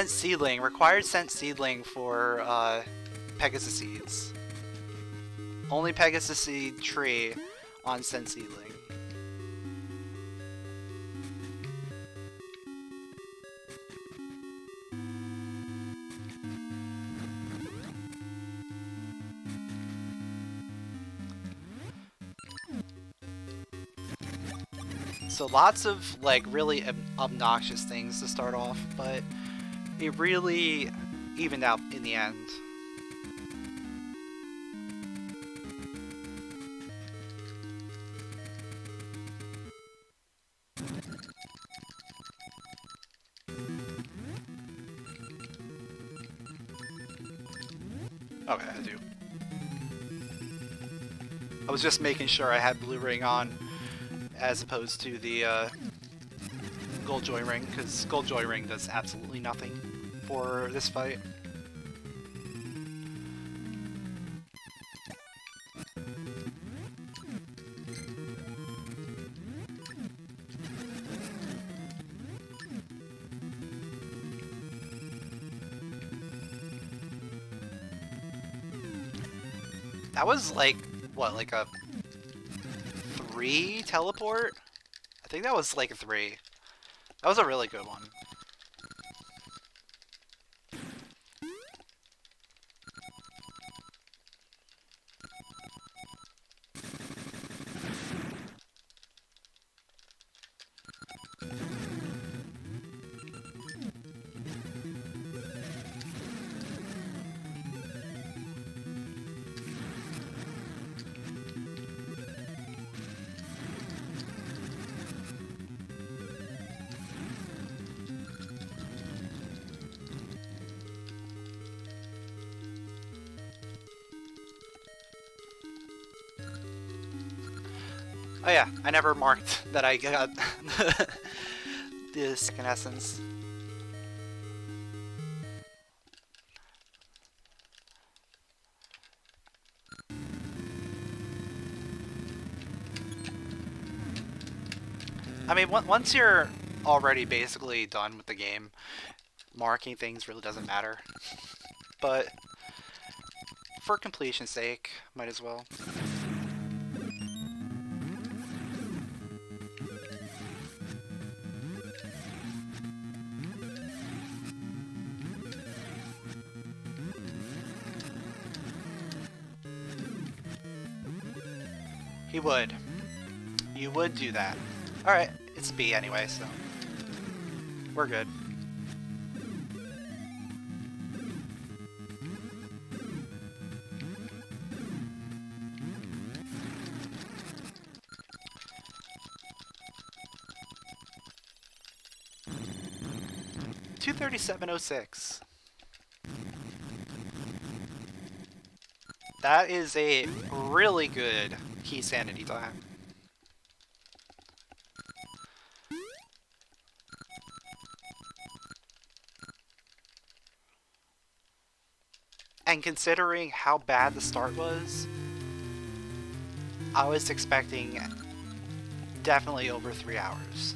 Speaker 1: seedling. Required scent seedling for Pegasus seeds. Only Pegasus seed tree on scent seedling. So lots of like really obnoxious things to start off, but it really evened out in the end. Okay, I do. I was just making sure I had blue ring on as opposed to the gold joy ring, because gold joy ring does absolutely nothing for this fight. That was like, what, like a 3 teleport? I think that was like a 3. That was a really good one. Oh yeah, I never marked that I got the second essence. I mean, once you're already basically done with the game, marking things really doesn't matter. But for completion's sake, might as well. He would. You would do that. Alright, it's B anyway, so we're good. $237.06. That is a really good key sanity time. And considering how bad the start was, I was expecting definitely over 3 hours.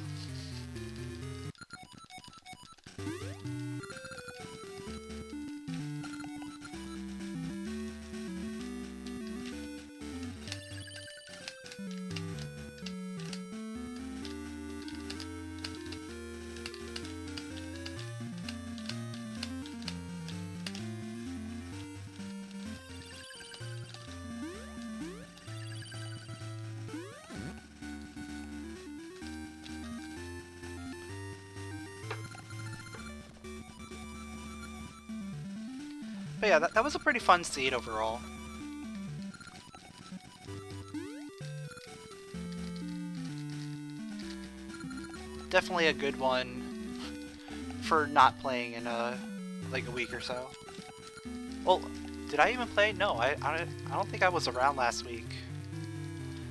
Speaker 1: But yeah, that was a pretty fun seed overall. Definitely a good one for not playing in like a week or so. Well, did I even play? No, I don't think I was around last week.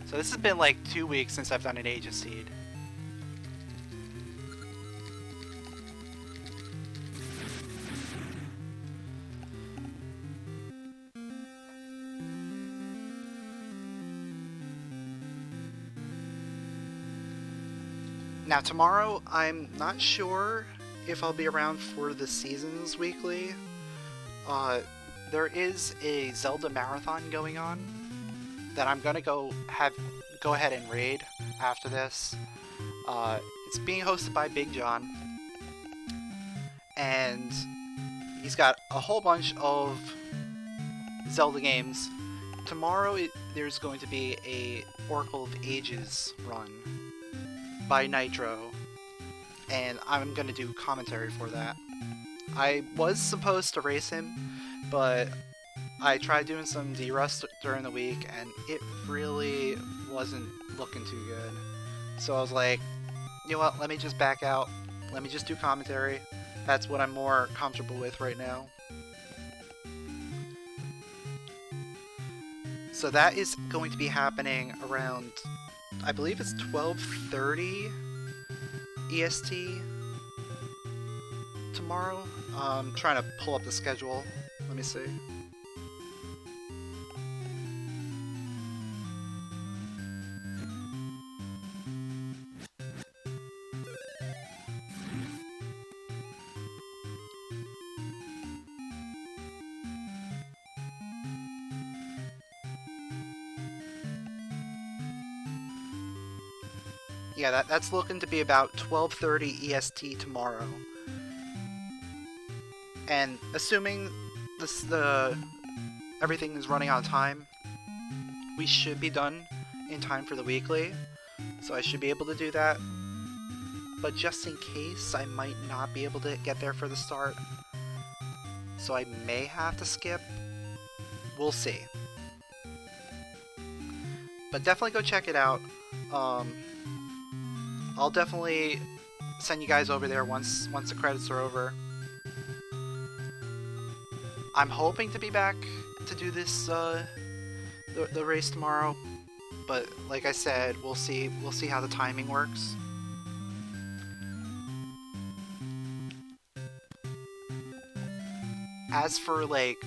Speaker 1: So this has been like 2 weeks since I've done an Age of Seed. Now tomorrow, I'm not sure if I'll be around for the Seasons Weekly. There is a Zelda marathon going on that I'm gonna go ahead and raid after this. It's being hosted by Big John, and he's got a whole bunch of Zelda games. Tomorrow there's going to be a Oracle of Ages run by Nitro, and I'm gonna do commentary for that. I was supposed to race him, but I tried doing some D-Rust during the week, and it really wasn't looking too good. So I was like, you know what, let me just back out. Let me just do commentary. That's what I'm more comfortable with right now. So that is going to be happening around, I believe it's 12:30 EST tomorrow. I'm trying to pull up the schedule. Let me see. Yeah, that's looking to be about 12:30 EST tomorrow. And assuming everything is running on time, we should be done in time for the weekly. So I should be able to do that. But just in case, I might not be able to get there for the start. So I may have to skip. We'll see. But definitely go check it out. I'll definitely send you guys over there once the credits are over. I'm hoping to be back to do this the race tomorrow, but like I said, we'll see how the timing works. As for like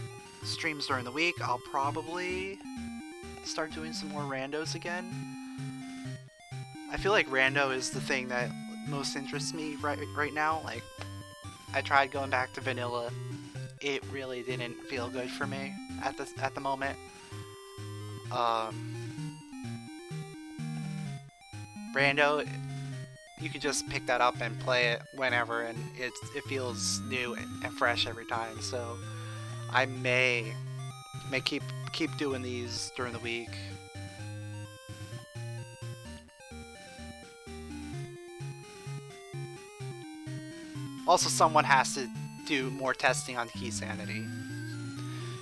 Speaker 1: streams during the week, I'll probably start doing some more randos again. I feel like rando is the thing that most interests me right now. Like, I tried going back to vanilla. It really didn't feel good for me at the moment. Rando, you can just pick that up and play it whenever, and it feels new and fresh every time. So I may keep doing these during the week. Also, someone has to do more testing on keysanity,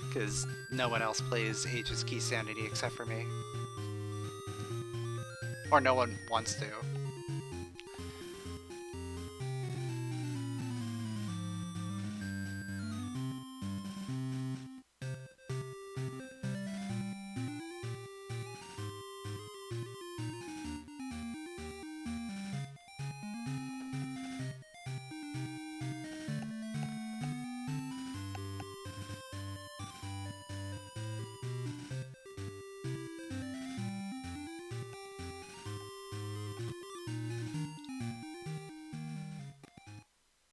Speaker 1: because no one else plays Age's keysanity except for me. Or no one wants to.